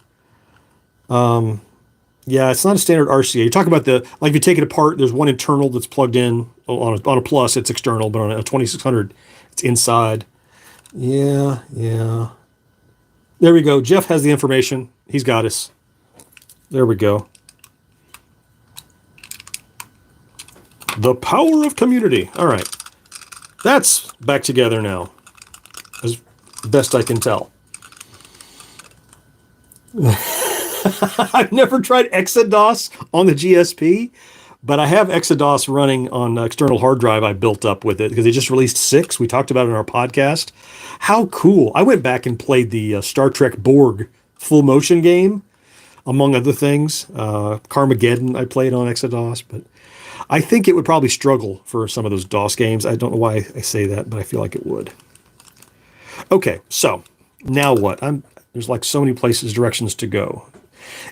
yeah, it's not a standard RCA. You talk about like if you take it apart, there's one internal that's plugged in. On a Plus, it's external, but on a 2600, it's inside. Yeah. There we go. Jeff has the information. He's got us. There we go. The power of community. All right. That's back together now, as best I can tell. I've never tried Exados on the GSP, but I have Exados running on external hard drive I built up with it, because they just released 6. We talked about it in our podcast. How cool. I went back and played the Star Trek Borg full motion game, among other things. Carmageddon I played on Exados, but I think it would probably struggle for some of those DOS games. I don't know why I say that, but I feel like it would. Okay, so now what? There's like so many places, directions to go.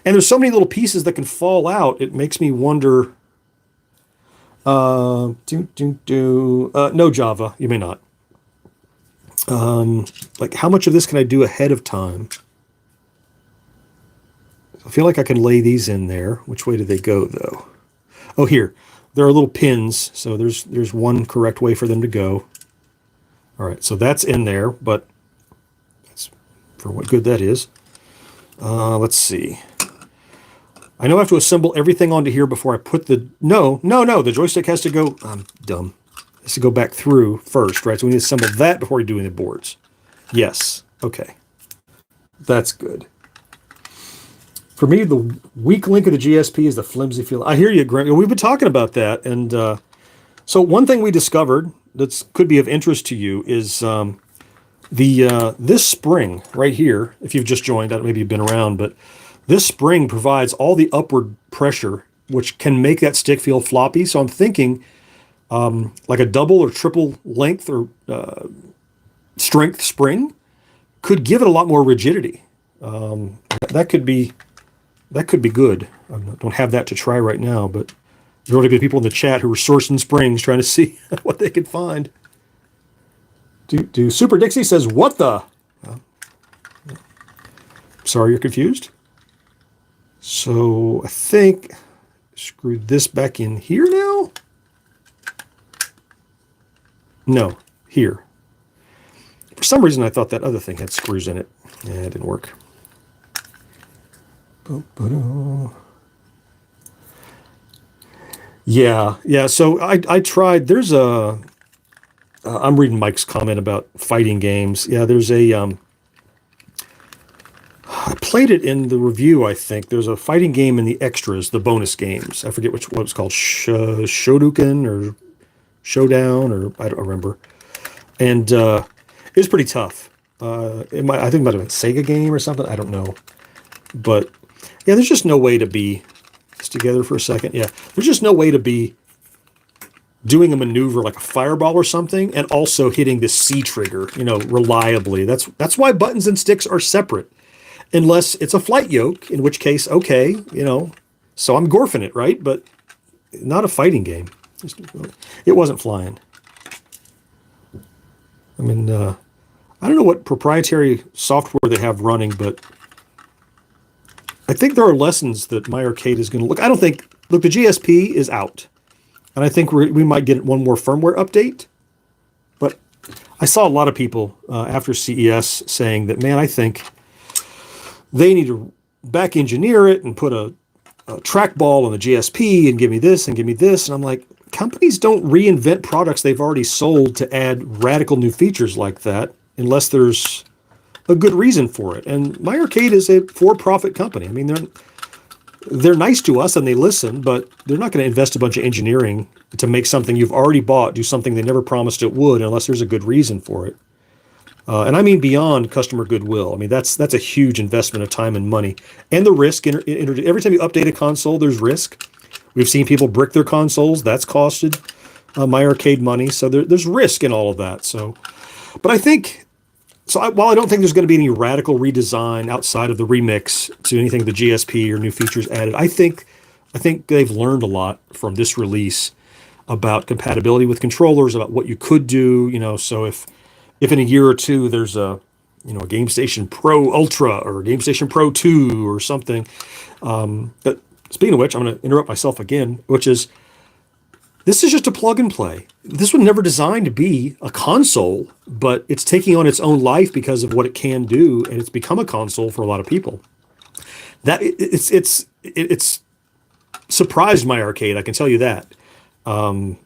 And there's so many little pieces that can fall out. It makes me wonder. No Java, you may not. Like how much of this can I do ahead of time? I feel like I can lay these in there. Which way do they go though? Oh, here. There are little pins. So there's one correct way for them to go. All right, so that's in there, but that's for what good that is. Let's see. I know I have to assemble everything onto here before I put the... No. The joystick has to go... I'm dumb. It has to go back through first, right? So we need to assemble that before we do any boards. Yes. Okay. That's good. For me, the weak link of the GSP is the flimsy feel. I hear you, Grant. We've been talking about that. And so one thing we discovered that could be of interest to you is this spring right here. If you've just joined, maybe you've been around, but this spring provides all the upward pressure, which can make that stick feel floppy. So I'm thinking like a double or triple length or strength spring could give it a lot more rigidity. That could be that could be good. I don't have that to try right now, but there are already been people in the chat who were sourcing springs trying to see what they could find. Super Dixie says, what the? Sorry you're confused. So I think screw this back in here now. No, here. For some reason I thought that other thing had screws in it. Yeah, it didn't work. Yeah. So I tried. There's a. I'm reading Mike's comment about fighting games. Yeah, there's a. I played it in the review. I think there's a fighting game in the extras, the bonus games. I forget what it's called, Shodoken or Showdown, or I don't remember. And it was pretty tough. I think it might have been a Sega game or something. I don't know, but yeah, there's just no way to be. This together for a second. Yeah, there's just no way to be doing a maneuver like a fireball or something and also hitting the C trigger, reliably. That's why buttons and sticks are separate, unless it's a flight yoke, in which case, okay, so I'm gorfing it, right? But not a fighting game. It wasn't flying. I mean, I don't know what proprietary software they have running, but I think there are lessons that my arcade is going to look. I don't think, look, the GSP is out. And I think we might get one more firmware update. But I saw a lot of people after CES saying that, man, I think they need to back engineer it and put a trackball on the GSP and give me this and give me this. And I'm like, companies don't reinvent products they've already sold to add radical new features like that unless there's a good reason for it. And my arcade is a for-profit company. I mean, they're nice to us and they listen, but they're not going to invest a bunch of engineering to make something you've already bought do something they never promised it would unless there's a good reason for it. And I mean beyond customer goodwill. I mean, that's a huge investment of time and money. And the risk. Every time you update a console, there's risk. We've seen people brick their consoles. That's costed my arcade money. So there's risk in all of that. So, but I think... while I don't think there's going to be any radical redesign outside of the remix to anything the GSP or new features added, I think they've learned a lot from this release about compatibility with controllers, about what you could do. So if in a year or two there's a GameStation Pro Ultra or GameStation Pro 2 or something. But speaking of which, I'm going to interrupt myself again, which is, this is just a plug and play. This was never designed to be a console, but it's taking on its own life because of what it can do, and it's become a console for a lot of people. That it's surprised my arcade, I can tell you that. And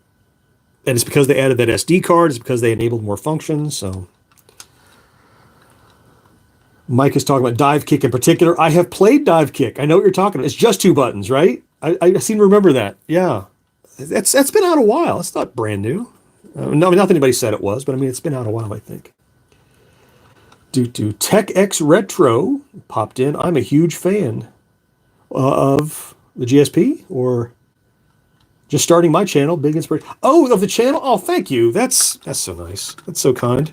it's because they added that SD card. It's because they enabled more functions. So Mike is talking about Dive Kick in particular. I have played Dive Kick. I know what you're talking about. It's just 2 buttons, right? I seem to remember that. Yeah. That's been out a while. It's not brand new. No, not that anybody said it was, but I mean, it's been out a while, I think. TechX Retro popped in. I'm a huge fan of the GSP, or just starting my channel. Big inspiration. Oh, of the channel? Oh, thank you. That's so nice. That's so kind.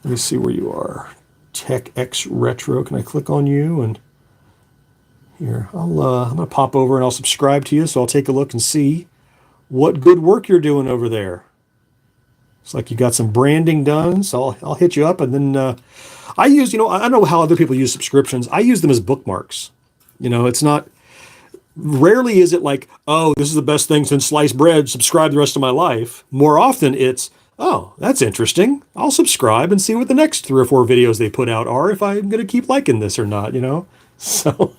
Let me see where you are. TechX Retro. Can I click on you? And here, I'm going to pop over and I'll subscribe to you, so I'll take a look and see what good work you're doing over there. It's like you got some branding done, so I'll hit you up. And then I use, I don't know how other people use subscriptions. I use them as bookmarks. It's not, rarely is it like, oh, this is the best thing since sliced bread, subscribe the rest of my life. More often it's, oh, that's interesting. I'll subscribe and see what the next 3 or 4 videos they put out are, if I'm going to keep liking this or not, So,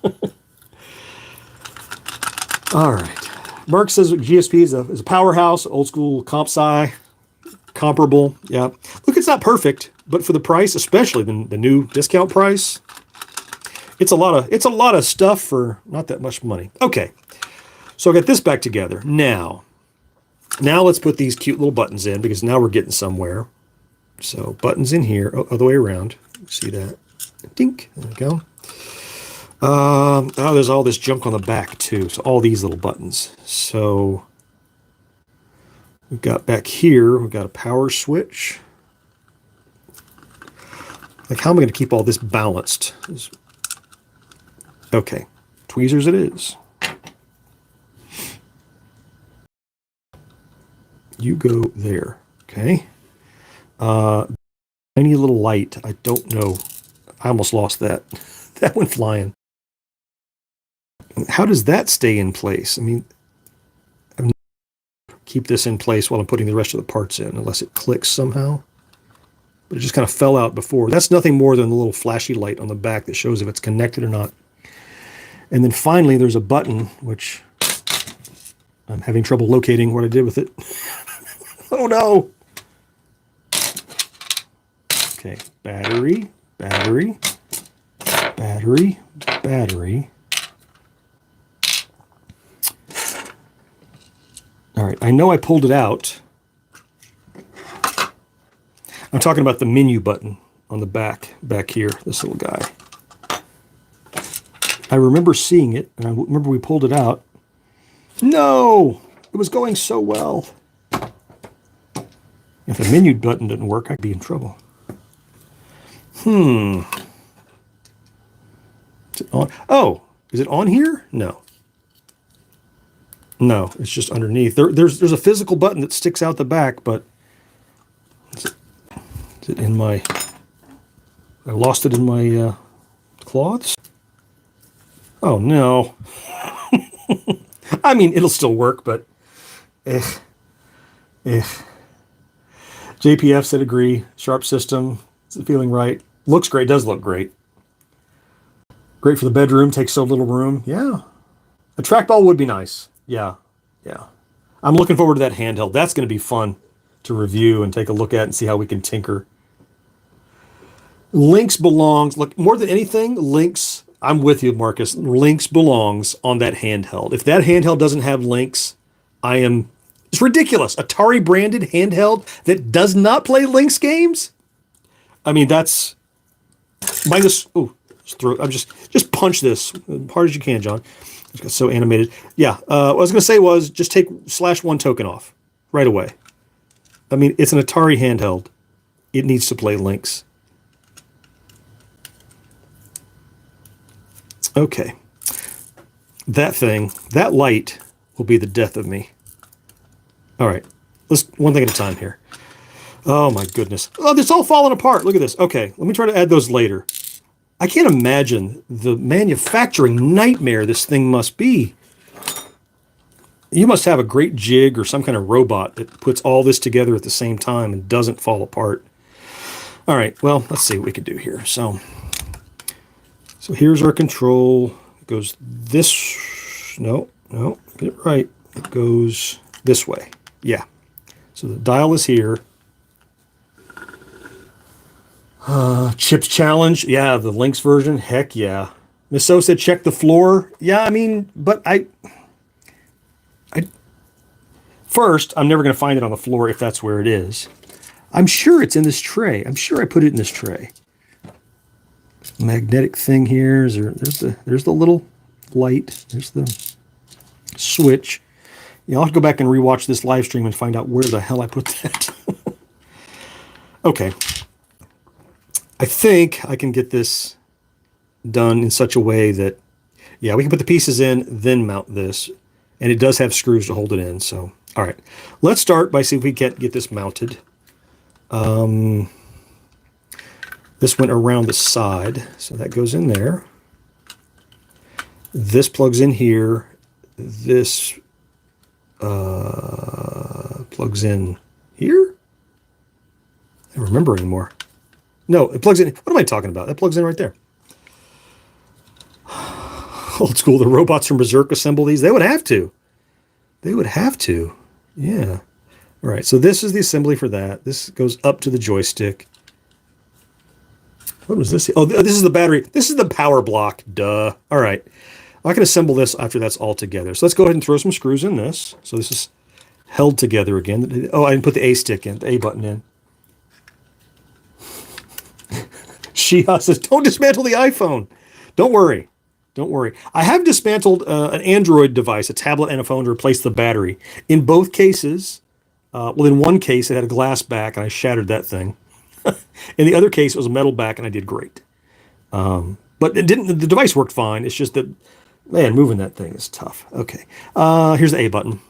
all right. Mark says GSP is a powerhouse, old school comp sci, comparable. Yeah. Look, it's not perfect, but for the price, especially the new discount price, it's a lot of stuff for not that much money. Okay. So I got this back together. Now let's put these cute little buttons in, because now we're getting somewhere. So buttons in here, other way around. See that? Dink. There we go. There's all this junk on the back too. So all these little buttons. So we've got back here, we've got a power switch. Like, how am I going to keep all this balanced? Okay. Tweezers it is. You go there. Okay. Tiny little light. I don't know. I almost lost that. That went flying. How does that stay in place? I mean, keep this in place while I'm putting the rest of the parts in, unless it clicks somehow. But it just kind of fell out before. That's nothing more than the little flashy light on the back that shows if it's connected or not. And then finally, there's a button, which I'm having trouble locating what I did with it. Oh no! Okay, battery, battery, battery, battery. All right, I know I pulled it out. I'm talking about the menu button on the back here, this little guy. I remember seeing it, and I remember we pulled it out. No! It was going so well. If the menu button didn't work, I'd be in trouble. Is it on? Oh, is it on here? No. No, it's just underneath. There's a physical button that sticks out the back, but is it in my... I lost it in my cloths? Oh, no. I mean, it'll still work, but... JPF said agree. Sharp system. Is it feeling right? Looks great. Does look great. Great for the bedroom. Takes so little room. Yeah. A trackball would be nice. Yeah. Yeah. I'm looking forward to that handheld. That's going to be fun to review and take a look at and see how we can tinker. Lynx belongs... Look, more than anything, Lynx... I'm with you, Marcus. Lynx belongs on that handheld. If that handheld doesn't have Lynx, I am... It's ridiculous. Atari branded handheld that does not play Lynx games? I mean, that's minus... Oh, I'm just punch this as hard as you can, John. It's got so animated. Yeah, what I was going to say was just take /1 token off right away. I mean, it's an Atari handheld. It needs to play Lynx. Okay. That thing, that light will be the death of me. All right, let's one thing at a time here. Oh my goodness. Oh, it's all falling apart. Look at this. Okay, let me try to add those later. I can't imagine the manufacturing nightmare this thing must be. You must have a great jig or some kind of robot that puts all this together at the same time and doesn't fall apart. All right, well, let's see what we can do here. So here's our control. It goes this... No, get it right. It goes this way. Yeah. So the dial is here. Chips challenge. Yeah, the Lynx version. Heck yeah. Miss So said check the floor. Yeah, I mean, but first, I'm never going to find it on the floor if that's where it is. I'm sure it's in this tray. I'm sure I put it in this tray. Magnetic thing here. There's the little light. There's the switch. Yeah, I'll have to go back and rewatch this live stream and find out where the hell I put that. Okay. I think I can get this done in such a way that, yeah, we can put the pieces in, then mount this. And it does have screws to hold it in. So, all right. Let's start by seeing if we can't get this mounted. This went around the side, so that goes in there. This plugs in here. This plugs in here? I don't remember anymore. No, it plugs in. What am I talking about? That plugs in right there. Old school. The robots from Berserk assemble these. They would have to. They would have to. Yeah. All right. So this is the assembly for that. This goes up to the joystick. What was this? Oh, this is the battery. This is the power block. Duh. All right. I can assemble this after that's all together. So let's go ahead and throw some screws in this. So this is held together again. Oh, I didn't put the A stick in, the A button in. Shia says, don't dismantle the iPhone. Don't worry. Don't worry. I have dismantled an Android device, a tablet and a phone, to replace the battery. In both cases, well, in one case, it had a glass back, and I shattered that thing. In the other case, it was a metal back, and I did great. But it didn't. The device worked fine. It's just that Man, moving that thing is tough. Okay. Here's the A button.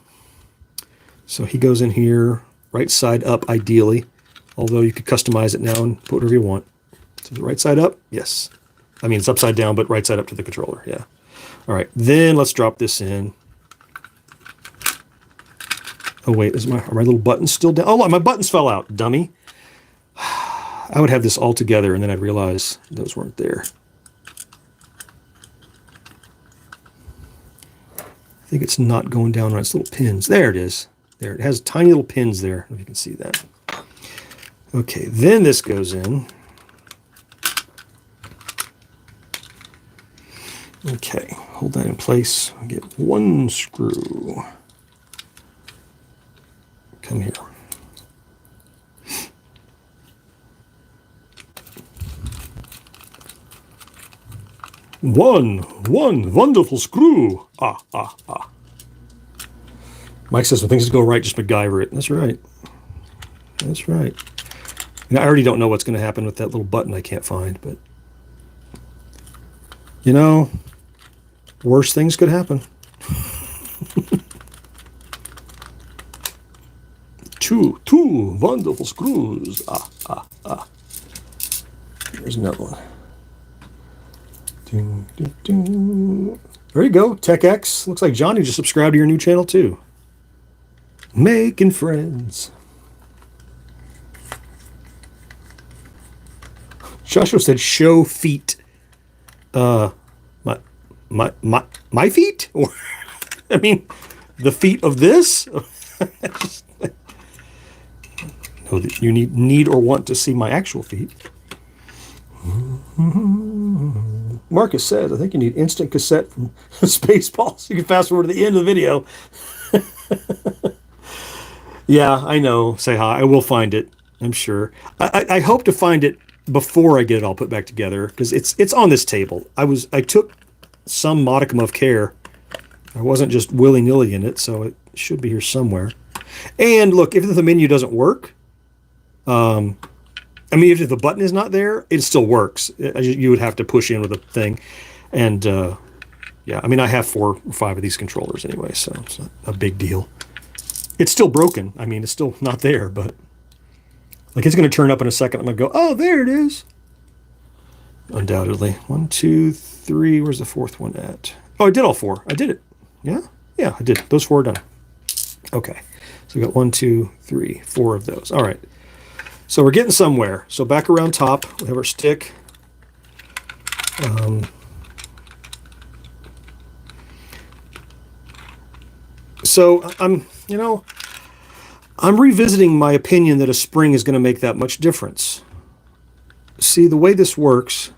So he goes in here, right side up ideally, although you could customize it now and put whatever you want. So the right side up? Yes. I mean, it's upside down, but right side up to the controller. Yeah. All right. Then let's drop this in. Oh, wait. Are my little buttons still down? Oh, look, my buttons fell out, dummy. I would have this all together, and then I'd realize those weren't there. I think it's not going down on its little pins. There it is. There, it has tiny little pins there, if you can see that. Okay, then this goes in. Okay, hold that in place. Get one screw. Come here. One wonderful screw. Ah. Mike says when things go right, just MacGyver it. That's right. That's right. And I already don't know what's going to happen with that little button I can't find, but you know, worse things could happen. Two wonderful screws. Ah. Here's another one. There you go, TechX. Looks like Johnny just subscribed to your new channel too. Making friends. Joshua said, "Show feet." My feet, or I mean, the feet of this. Know that you need or want to see my actual feet. Marcus says, I think you need instant cassette from Spaceballs. You can fast forward to the end of the video. Yeah, I know. Say hi. I will find it. I'm sure. I hope to find it before I get it all put back together, because it's on this table. I took some modicum of care. I wasn't just willy-nilly in it, so it should be here somewhere. And look, if the menu doesn't work, I mean, if the button is not there, it still works. You would have to push in with a thing. And, yeah, I mean, I have 4 or 5 of these controllers anyway, so it's not a big deal. It's still broken. I mean, it's still not there, but like it's going to turn up in a second. I'm going to go, oh, there it is. Undoubtedly. 1, 2, 3. Where's the 4th one at? Oh, I did all 4. I did it. Yeah? Yeah, I did. Those 4 are done. Okay. So we got 1, 2, 3, 4 of those. All right. So we're getting somewhere. So back around top, we have our stick. So I'm revisiting my opinion that a spring is going to make that much difference. See, the way this works,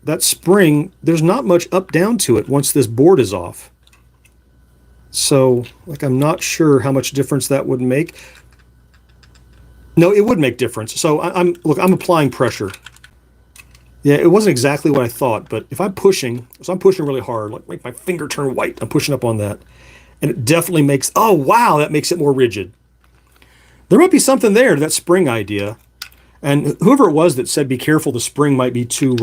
that spring, there's not much up down to it once this board is off. So, like, I'm not sure how much difference that would make. No, it would make difference. So I'm applying pressure. Yeah, it wasn't exactly what I thought, but if I'm pushing, so I'm pushing really hard, like make my finger turn white. I'm pushing up on that. And it definitely makes, oh wow, that makes it more rigid. There might be something there to that spring idea. And whoever it was that said be careful, the spring might be too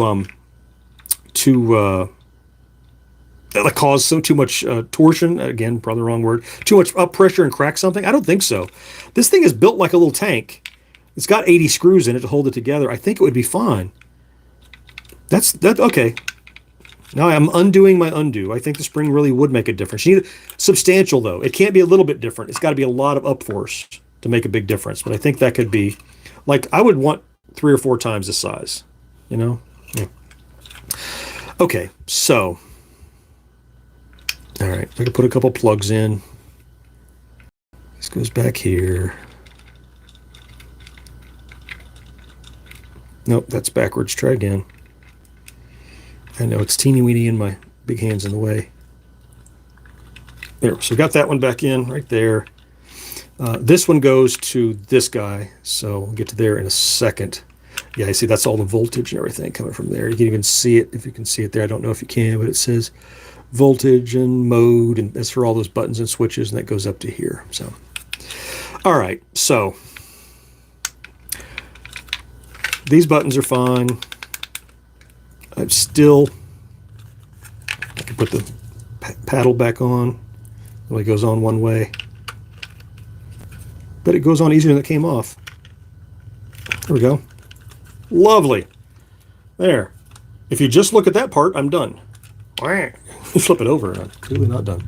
like cause too much torsion, again, probably the wrong word, too much up pressure and crack something. I don't think so. This thing is built like a little tank. It's got 80 screws in it to hold it together. I think it would be fine. That's okay. Now I'm undoing my undo. I think the spring really would make a difference. You need substantial though. It can't be a little bit different. It's got to be a lot of up force to make a big difference. But I think that could be, like, I would want 3 or 4 times the size. You know? Yeah. Okay, so. All right, I can put a couple plugs in. This goes back here. Nope, that's backwards. Try again. I know it's teeny weeny and my big hand's in the way. There, so got that one back in right there. This one goes to this guy, so we'll get to there in a second. Yeah, you see that's all the voltage and everything coming from there. You can even see it, if you can see it there. I don't know if you can, but it says voltage and mode, and that's for all those buttons and switches, and that goes up to here. So, all right, so these buttons are fine. I can put the paddle back on. It only goes on one way. But it goes on easier than it came off. There we go. Lovely. There. If you just look at that part, I'm done. Flip it over, and I'm clearly not done.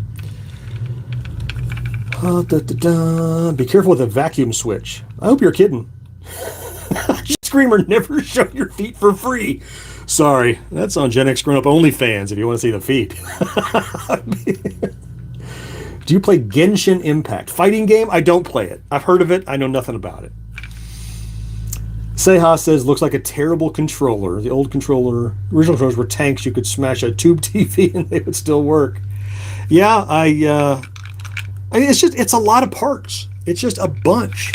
Be careful with the vacuum switch. I hope you're kidding. Screamer, never show your feet for free. Sorry, that's on GenXGrownUp OnlyFans if you want to see the feet. Do you play Genshin Impact? Fighting game? I don't play it. I've heard of it. I know nothing about it. Seha says, looks like a terrible controller. The old controller, original controllers were tanks. You could smash a tube TV and they would still work. Yeah, I mean, it's a lot of parts. It's just a bunch.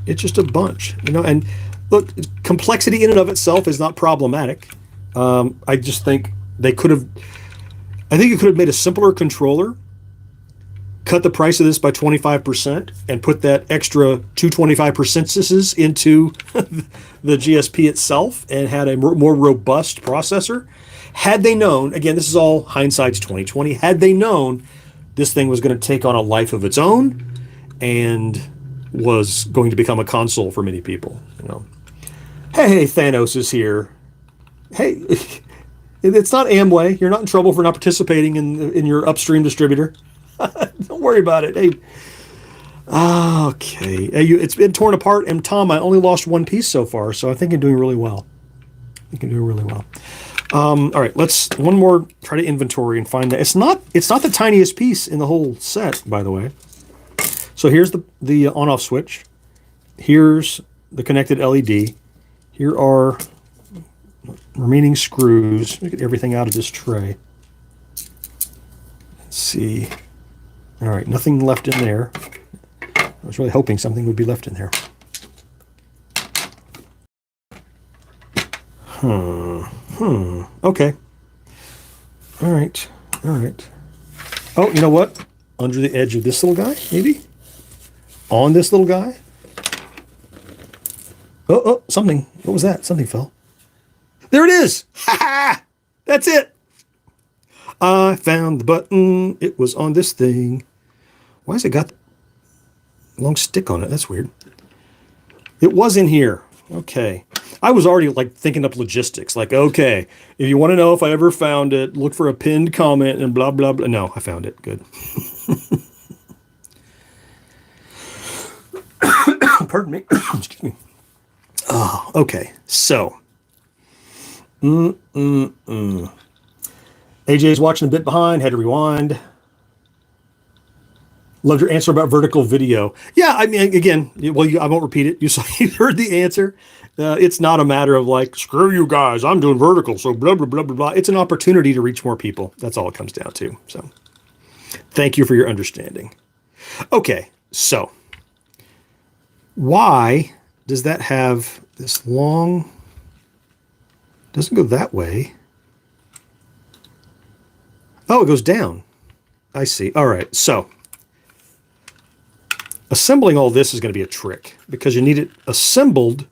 It's just a bunch, you know, and look, complexity in and of itself is not problematic. I just think I think you could have made a simpler controller, cut the price of this by 25%, and put that extra 225% into the GSP itself and had a more robust processor. Had they known, again, this is all hindsight's 2020, had they known this thing was going to take on a life of its own and was going to become a console for many people, you know. Hey, Thanos is here. Hey, it's not Amway. You're not in trouble for not participating in your upstream distributor. Don't worry about it. Hey, okay. Hey, it's been torn apart, and Tom, I only lost one piece so far, so I think I'm doing really well. All right, let's one more. Try to inventory and find that. It's not the tiniest piece in the whole set, by the way. So here's the on-off switch. Here's the connected LED. Here are remaining screws. Let me get everything out of this tray. Let's see. All right, nothing left in there. I was really hoping something would be left in there. Okay. All right. Oh, you know what? Under the edge of this little guy, maybe? On this little guy? Oh, something. What was that? Something fell. There it is! Ha ha! That's it! I found the button. It was on this thing. Why has it got a long stick on it? That's weird. It was in here. Okay. I was already like thinking up logistics. Like, okay, if you want to know if I ever found it, look for a pinned comment and blah, blah, blah. No, I found it. Good. Pardon me. Excuse me. Oh, okay. So. AJ's watching a bit behind. Had to rewind. Loved your answer about vertical video. Yeah, I mean, again, well, I won't repeat it. You heard the answer. It's not a matter of like, screw you guys, I'm doing vertical, so blah, blah, blah, blah, blah. It's an opportunity to reach more people. That's all it comes down to. So thank you for your understanding. Okay, so why does that have this long, doesn't go that way. Oh, it goes down. I see. All right, so assembling all this is going to be a trick because you need it assembled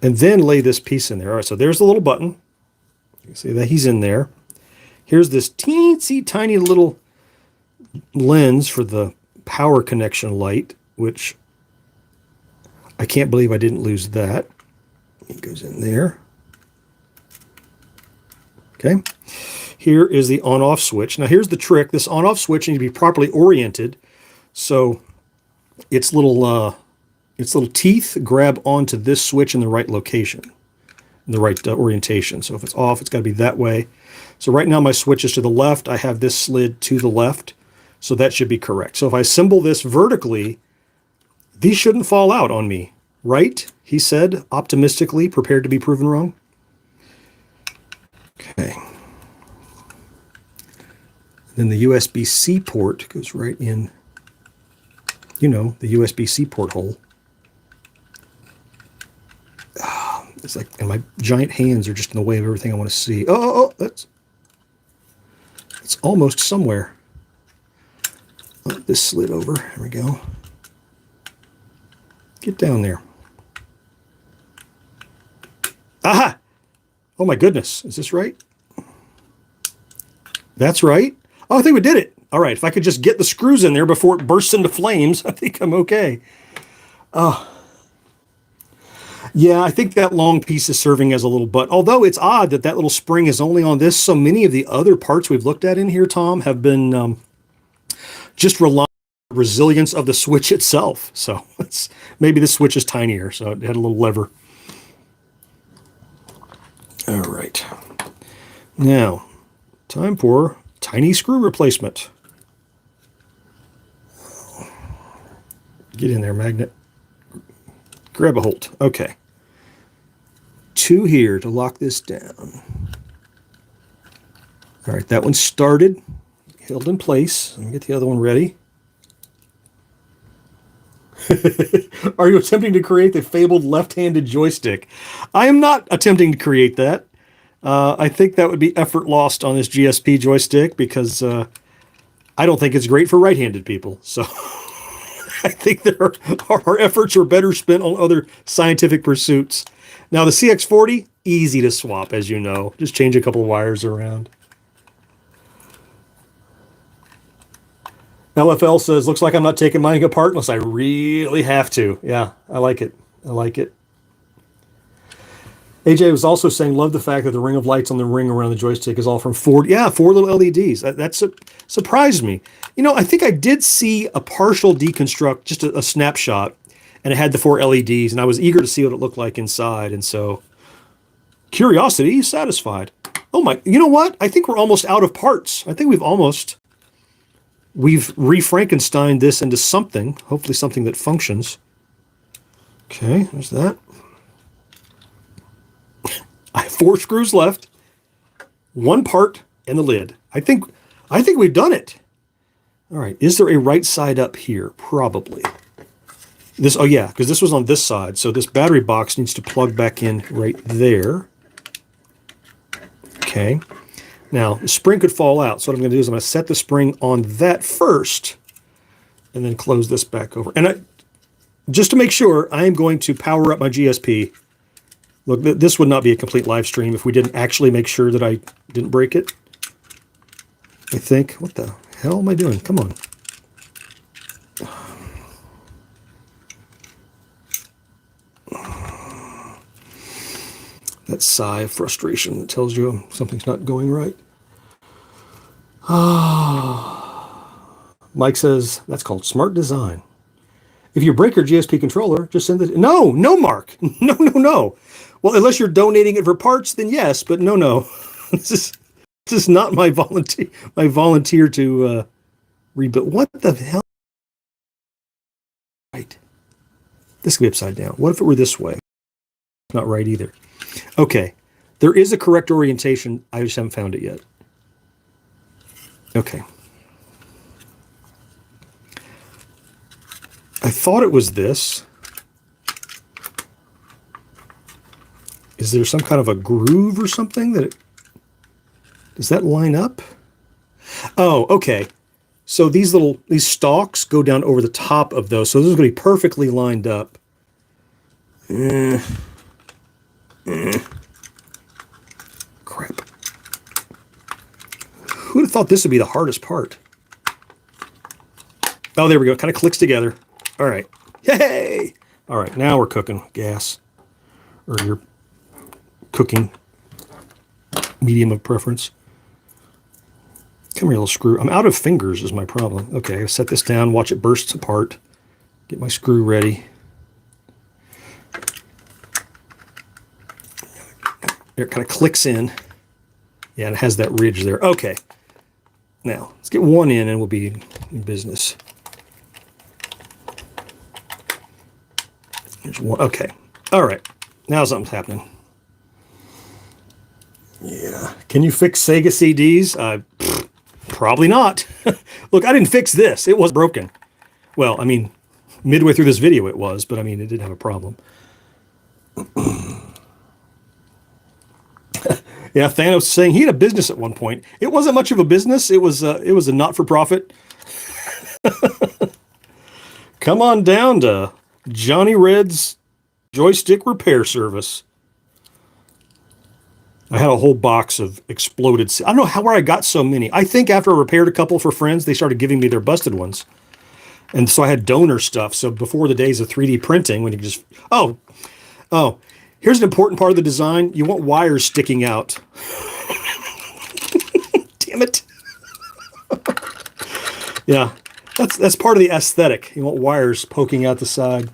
and then lay this piece in there. All right, so there's the little button. You can see that he's in there. Here's this teensy tiny little lens for the power connection light, which I can't believe I didn't lose that. It goes in there. Okay. Here is the on-off switch. Now here's the trick. This on-off switch needs to be properly oriented. So its little teeth grab onto this switch in the right location, in the right orientation. So if it's off, it's got to be that way. So right now my switch is to the left. I have this slid to the left. So that should be correct. So if I assemble this vertically, these shouldn't fall out on me, right? He said, optimistically, prepared to be proven wrong. Okay. Then the USB-C port goes right in, you know, the USB-C port hole. It's like, and my giant hands are just in the way of everything I want to see. Oh, it's almost somewhere. Oh, this slid over. There we go. Get down there. Aha! Oh my goodness. Is this right? That's right. Oh, I think we did it. All right, if I could just get the screws in there before it bursts into flames, I think I'm okay. Yeah, I think that long piece is serving as a little butt. Although it's odd that that little spring is only on this. So many of the other parts we've looked at in here, Tom, have been just relying on the resilience of the switch itself. So maybe the switch is tinier, so it had a little lever. All right. Now, time for tiny screw replacement. Get in there, magnet. Grab a hold. Okay. 2 here to lock this down. All right, that one started, held in place. Let me get the other one ready. Are you attempting to create the fabled left-handed joystick? I am not attempting to create that. I think that would be effort lost on this GSP joystick because I don't think it's great for right-handed people. So I think our efforts are better spent on other scientific pursuits. Now the CX40, easy to swap, as you know. Just change a couple of wires around. LFL says, looks like I'm not taking mine apart unless I really have to. Yeah, I like it. I like it. AJ was also saying, love the fact that the ring of lights on the ring around the joystick is all from 4 little LEDs. That surprised me. You know, I think I did see a partial deconstruct, just a snapshot, and it had the 4 LEDs, and I was eager to see what it looked like inside, and so curiosity is satisfied. Oh my, you know what? I think we're almost out of parts. I think we've re-Frankensteined this into something, hopefully something that functions. Okay, there's that. I have 4 screws left, 1 part, and the lid. I think we've done it. All right, is there a right side up here? Probably. Oh yeah, because this was on this side, so this battery box needs to plug back in right there. Okay. Now, the spring could fall out, so what I'm going to do is I'm going to set the spring on that first, and then close this back over. And just to make sure, I am going to power up my GSP. Look, this would not be a complete live stream if we didn't actually make sure that I didn't break it. I think. What the hell am I doing? Come on. That sigh of frustration that tells you something's not going right. Mike says, that's called smart design. If you break your GSP controller, just send it. No, Mark. No. Well, unless you're donating it for parts, then yes, but no. This is not my volunteer to rebuild. What the hell? Right. This could be upside down. What if it were this way? It's not right either. Okay. There is a correct orientation. I just haven't found it yet. Okay. I thought it was this. Is there some kind of a groove or something does that line up? Oh, okay. So these stalks go down over the top of those. So this is going to be perfectly lined up. Crap. Who would have thought this would be the hardest part? Oh, there we go. It kind of clicks together. All right. Yay! All right, now we're cooking gas. Or your cooking medium of preference. Come here, little screw. I'm out of fingers is my problem. Okay, I set this down, watch it burst apart. Get my screw ready. It kind of clicks in. Yeah, and it has that ridge there. Okay. Now, let's get one in and we'll be in business. Here's one. Okay. All right. Now something's happening. Yeah. Can you fix Sega CDs? Probably not. Look, I didn't fix this. It was broken. Well, I mean, midway through this video it was, but I mean, it didn't have a problem. Yeah, Thanos saying he had a business at one point. It wasn't much of a business. It was a not-for-profit. Come on down to Johnny Red's joystick repair service. I had a whole box of exploded. I don't know where I got so many. I think after I repaired a couple for friends, they started giving me their busted ones. And so I had donor stuff. So before the days of 3D printing, when you just, oh, here's an important part of the design. You want wires sticking out. Damn it. Yeah, that's part of the aesthetic. You want wires poking out the side.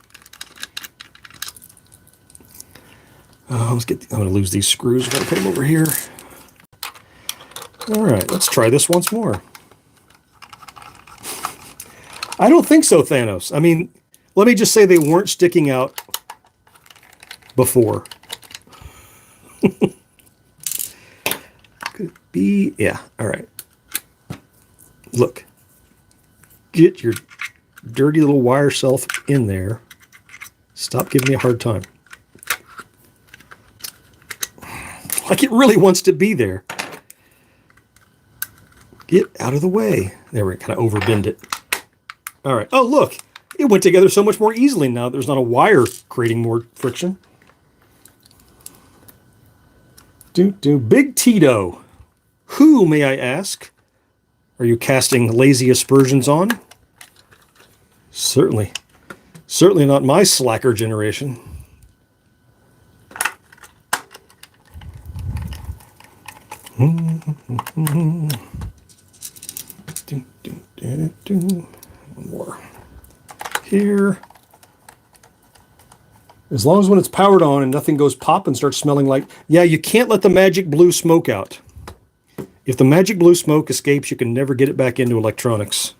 I'm going to lose these screws. I've got to put them over here. All right, let's try this once more. I don't think so, Thanos. I mean, let me just say they weren't sticking out before. Could it be? Yeah, all right. Look. Get your dirty little wire self in there. Stop giving me a hard time. Like it really wants to be there. Get out of the way. There, we kind of overbend it. All right. Oh, look. It went together so much more easily now. There's not a wire creating more friction. Big Tito. Who, may I ask, are you casting lazy aspersions on? Certainly. Certainly not my slacker generation. One more. Here. As long as when it's powered on and nothing goes pop and starts smelling like... Yeah, you can't let the magic blue smoke out. If the magic blue smoke escapes, you can never get it back into electronics.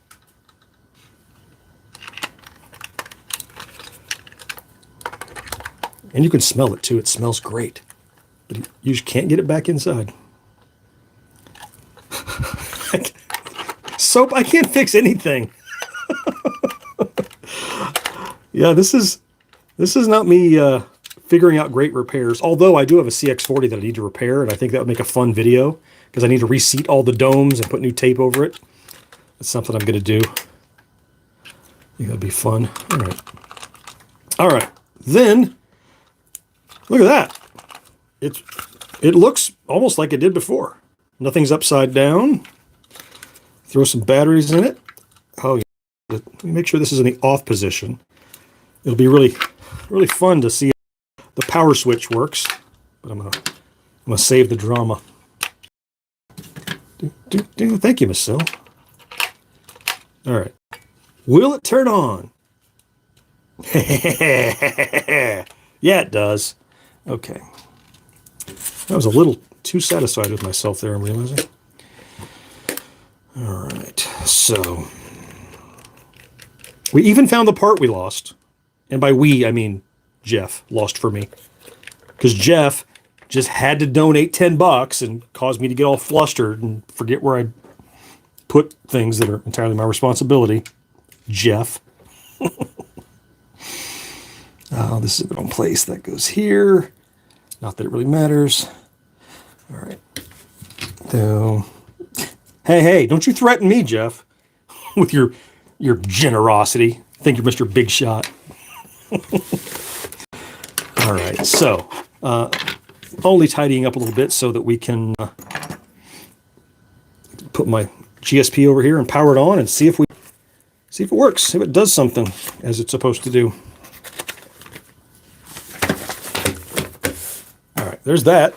And you can smell it too. It smells great. But you just can't get it back inside. Soap, I can't fix anything. Yeah, this is not me figuring out great repairs. Although I do have a CX40 that I need to repair, and I think that would make a fun video because I need to reseat all the domes and put new tape over it. That's something I'm going to do. I think that'd be fun. All right. All right. Then, look at that. It looks almost like it did before. Nothing's upside down. Throw some batteries in it. Oh, yeah. Let me make sure this is in the off position. It'll be really, really fun to see if the power switch works. But I'm gonna save the drama. Thank you, Miss Sill. All right. Will it turn on? Yeah, it does. Okay. I was a little too satisfied with myself there, I'm realizing. All right, so we even found the part we lost. And by we, I mean Jeff lost for me. Because Jeff just had to donate $10 and caused me to get all flustered and forget where I put things that are entirely my responsibility. Jeff. Oh, this is the wrong place. That goes here. Not that it really matters. All right. So, hey, don't you threaten me, Jeff, with your generosity. Think you're Mr. Big Shot. All right, so only tidying up a little bit so that we can put my GSP over here and power it on and see if it works, see if it does something as it's supposed to do. All right, there's that.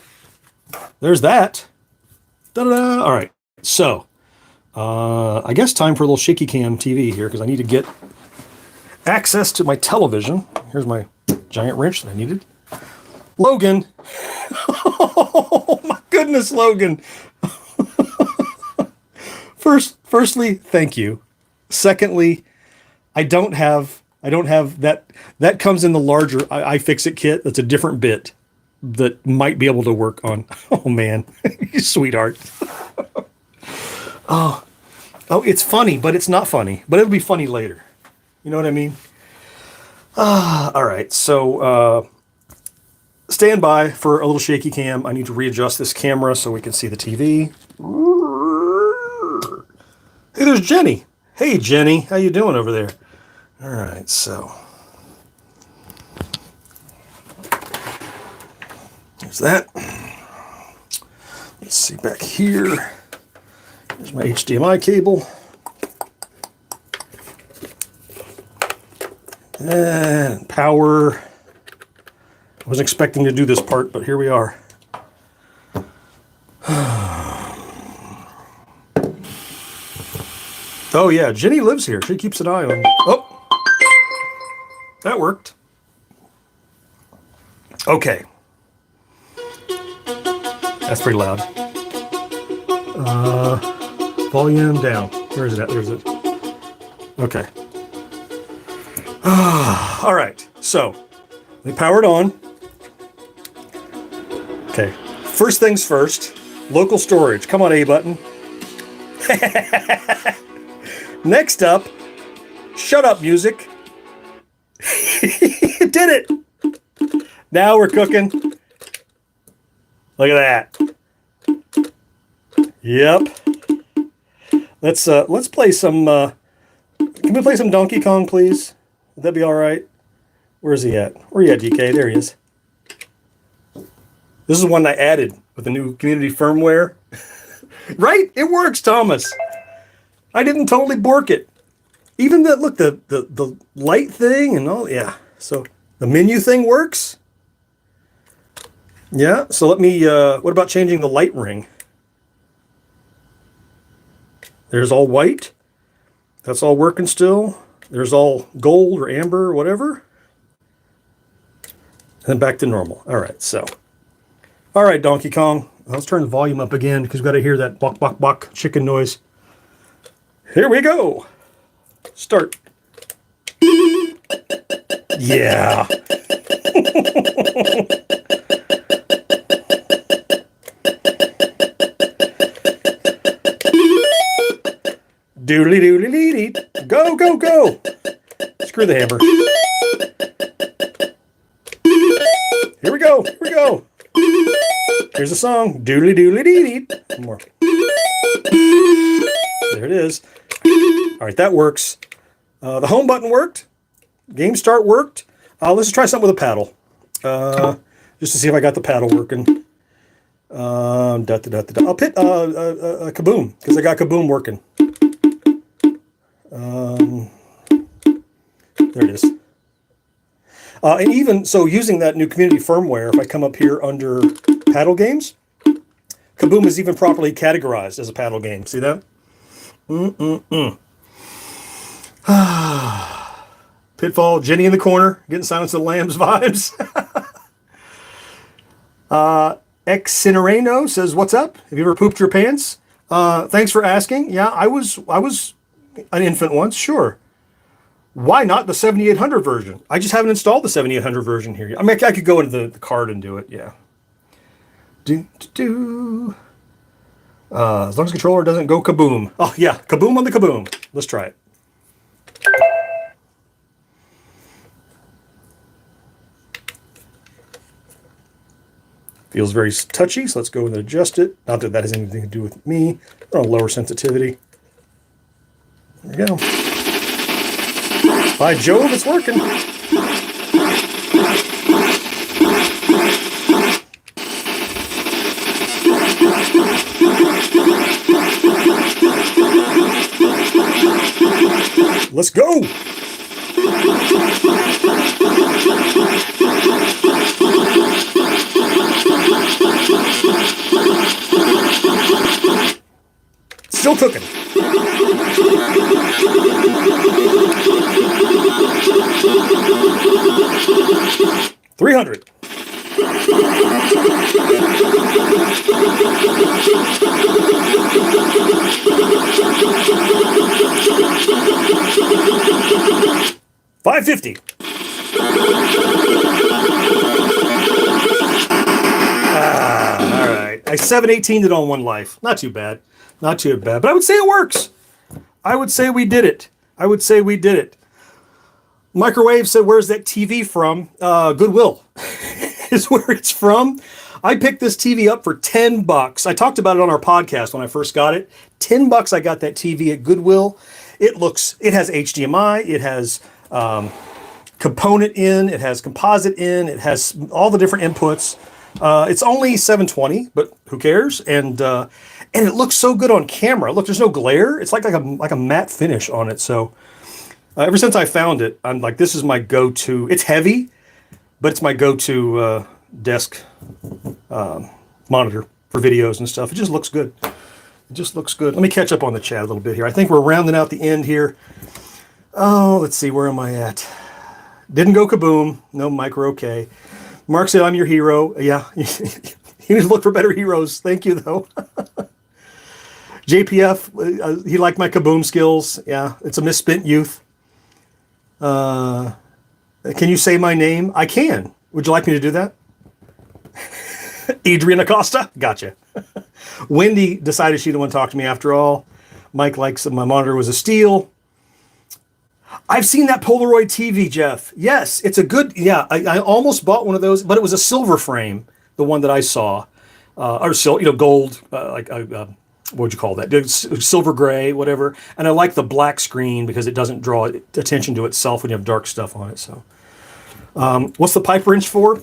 There's that. Da-da-da. All right, so I guess time for a little shaky cam TV here because I need to get access to my television. Here's my giant wrench that I needed. Logan. Oh my goodness, Logan. Firstly, thank you. Secondly, I don't have that. That comes in the larger iFixit kit. That's a different bit that might be able to work on. Oh man, you sweetheart. Oh, it's funny, but it's not funny. But it'll be funny later. You know what I mean? All right, so stand by for a little shaky cam. I need to readjust this camera so we can see the TV. Hey, there's Jenny. Hey, Jenny, how you doing over there? All right, so there's that. Let's see back here. Here's my HDMI cable. And power. I wasn't expecting to do this part, but here we are. Oh yeah, Jenny lives here. She keeps an eye on me. Oh, that worked. Okay. That's pretty loud. Volume down. Where is it at? There's it. Okay. All right. So, we powered on. Okay. First things first. Local storage. Come on, A button. Next up, shut up, music. It did it. Now we're cooking. Look at that. Yep. Let's play some. Can we play some Donkey Kong, please? Would that be all right? Where's he at? Where are you at, DK? There he is. This is one I added with the new community firmware. Right? It works, Thomas. I didn't totally bork it. Even the light thing and all. Yeah. So the menu thing works. Yeah. So let me. What about changing the light ring? There's all white. That's all working still. There's all gold or amber or whatever. And then back to normal. All right, so. All right, Donkey Kong. Let's turn the volume up again because we've got to hear that bok, bok, bok chicken noise. Here we go. Start. Yeah. Doodly doodly dee dee. Go, go, go. Screw the hammer. Here we go. Here we go. Here's the song. Doodly doodly dee dee. One more. There it is. All right, that works. The home button worked. Game start worked. Let's just try something with a paddle. Just to see if I got the paddle working. I'll hit Kaboom because I got Kaboom working. There it is. And even so, using that new community firmware, if I come up here under paddle games, Kaboom is even properly categorized as a paddle game. See that? Pitfall, Jenny in the corner, getting Silence of the Lambs vibes. Excinereno says, "What's up? Have you ever pooped your pants?" Thanks for asking. Yeah, I was an infant once, sure. Why not the 7800 version? I just haven't installed the 7800 version here yet. I mean, I could go into the card and do it, yeah. As long as the controller doesn't go kaboom. Oh, yeah, kaboom on the kaboom. Let's try it. Feels very touchy, so let's go and adjust it. Not that that has anything to do with me. I'll lower sensitivity. There we go. By Jove, it's working. Let's go. Still cooking. $300. $550. All right. I 718'd it on one life. Not too bad. Not too bad. But I would say it works. I would say we did it. I would say we did it. Microwave said, "Where's that TV from?" Goodwill is where it's from. I picked this TV up for $10. I talked about it on our podcast when I first got it. $10. I got that TV at Goodwill. It has HDMI. It has component in. It has composite in. It has all the different inputs. It's only 720, but who cares? And it looks so good on camera. Look, there's no glare. It's like a matte finish on it. So ever since I found it, I'm like, this is my go-to. It's heavy, but it's my go-to desk monitor for videos and stuff. It just looks good. It just looks good. Let me catch up on the chat a little bit here. I think we're rounding out the end here. Oh, let's see. Where am I at? Didn't go kaboom. No, Mike, we're okay. Mark said, I'm your hero. Yeah. You need to look for better heroes. Thank you, though. JPF, he liked my kaboom skills. Yeah, it's a misspent youth. Can you say my name? I can. Would you like me to do that? Adrian Acosta? Gotcha. Wendy decided she didn't want to talk to me after all. Mike likes my monitor was a steal. I've seen that Polaroid TV, Jeff. Yes, it's a good, yeah, I almost bought one of those, but it was a silver frame, the one that I saw. Or, gold, what would you call that? Silver gray, whatever. And I like the black screen because it doesn't draw attention to itself when you have dark stuff on it. So, what's the pipe wrench for?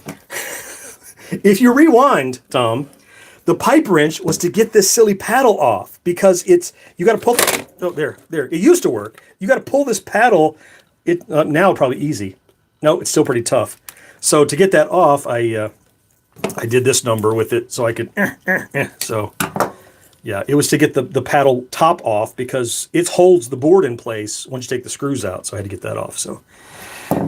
If you rewind, Tom, the pipe wrench was to get this silly paddle off because you got to pull. Oh, there. It used to work. You got to pull this paddle. Now probably easy. No, it's still pretty tough. So to get that off, I did this number with it so I could. So yeah, it was to get the paddle top off because it holds the board in place once you take the screws out. So I had to get that off. So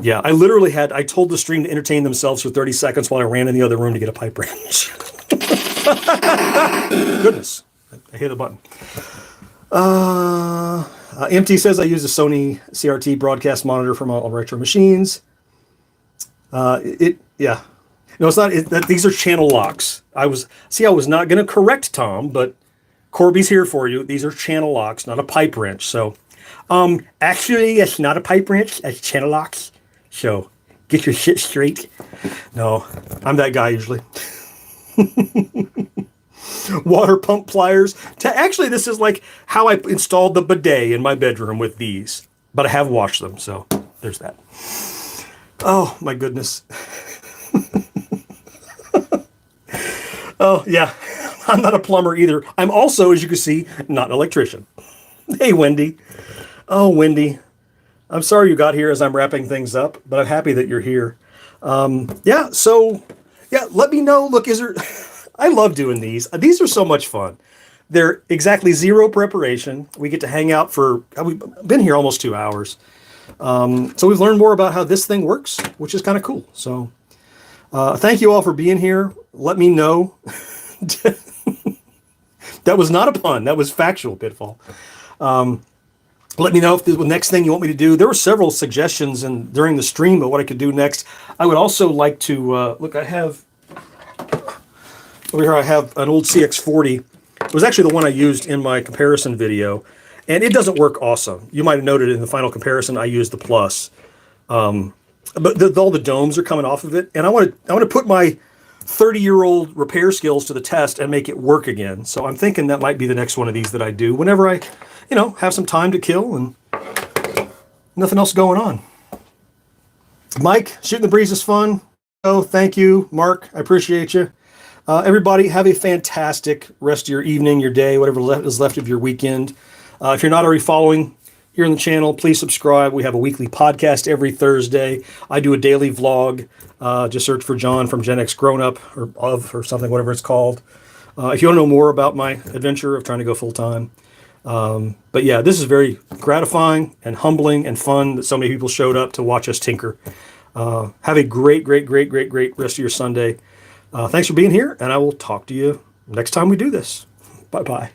yeah, I told the stream to entertain themselves for 30 seconds while I ran in the other room to get a pipe wrench. Goodness, I hit a button. MT says I use a Sony CRT broadcast monitor from all retro machines. Yeah. No, it's not. These are channel locks. I was not going to correct Tom, but Corby's here for you. These are channel locks, not a pipe wrench. So, actually, it's not a pipe wrench. It's channel locks. So, get your shit straight. No, I'm that guy usually. Water pump pliers. Actually, this is like how I installed the bidet in my bedroom with these. But I have washed them, so there's that. Oh, my goodness. Oh, yeah. I'm not a plumber either. I'm also, as you can see, not an electrician. Hey, Wendy. Oh, Wendy. I'm sorry you got here as I'm wrapping things up, but I'm happy that you're here. Yeah, so, yeah, let me know. Look, I love doing these. These are so much fun. They're exactly zero preparation. We get to hang out we've been here almost 2 hours. So we've learned more about how this thing works, which is kind of cool. So thank you all for being here. Let me know. That was not a pun. That was factual, Pitfall. Let me know if the next thing you want me to do. There were several suggestions during the stream of what I could do next. I would also like to, look, over here I have an old CX40. It was actually the one I used in my comparison video. And it doesn't work awesome. You might have noted in the final comparison, I used the Plus. But all the domes are coming off of it. And I want to put my 30-year-old repair skills to the test and make it work again. So I'm thinking that might be the next one of these that I do whenever I, have some time to kill and nothing else going on. Mike, shooting the breeze is fun. Oh, thank you, Mark. I appreciate you. Everybody, have a fantastic rest of your evening, your day, whatever is left of your weekend. If you're not already following here on the channel, please subscribe. We have a weekly podcast every Thursday. I do a daily vlog. Just search for John from GenXGrownUp or something, whatever it's called. If you want to know more about my adventure of trying to go full-time. But yeah, this is very gratifying and humbling and fun that so many people showed up to watch us tinker. Have a great rest of your Sunday. Thanks for being here, and I will talk to you next time we do this. Bye-bye.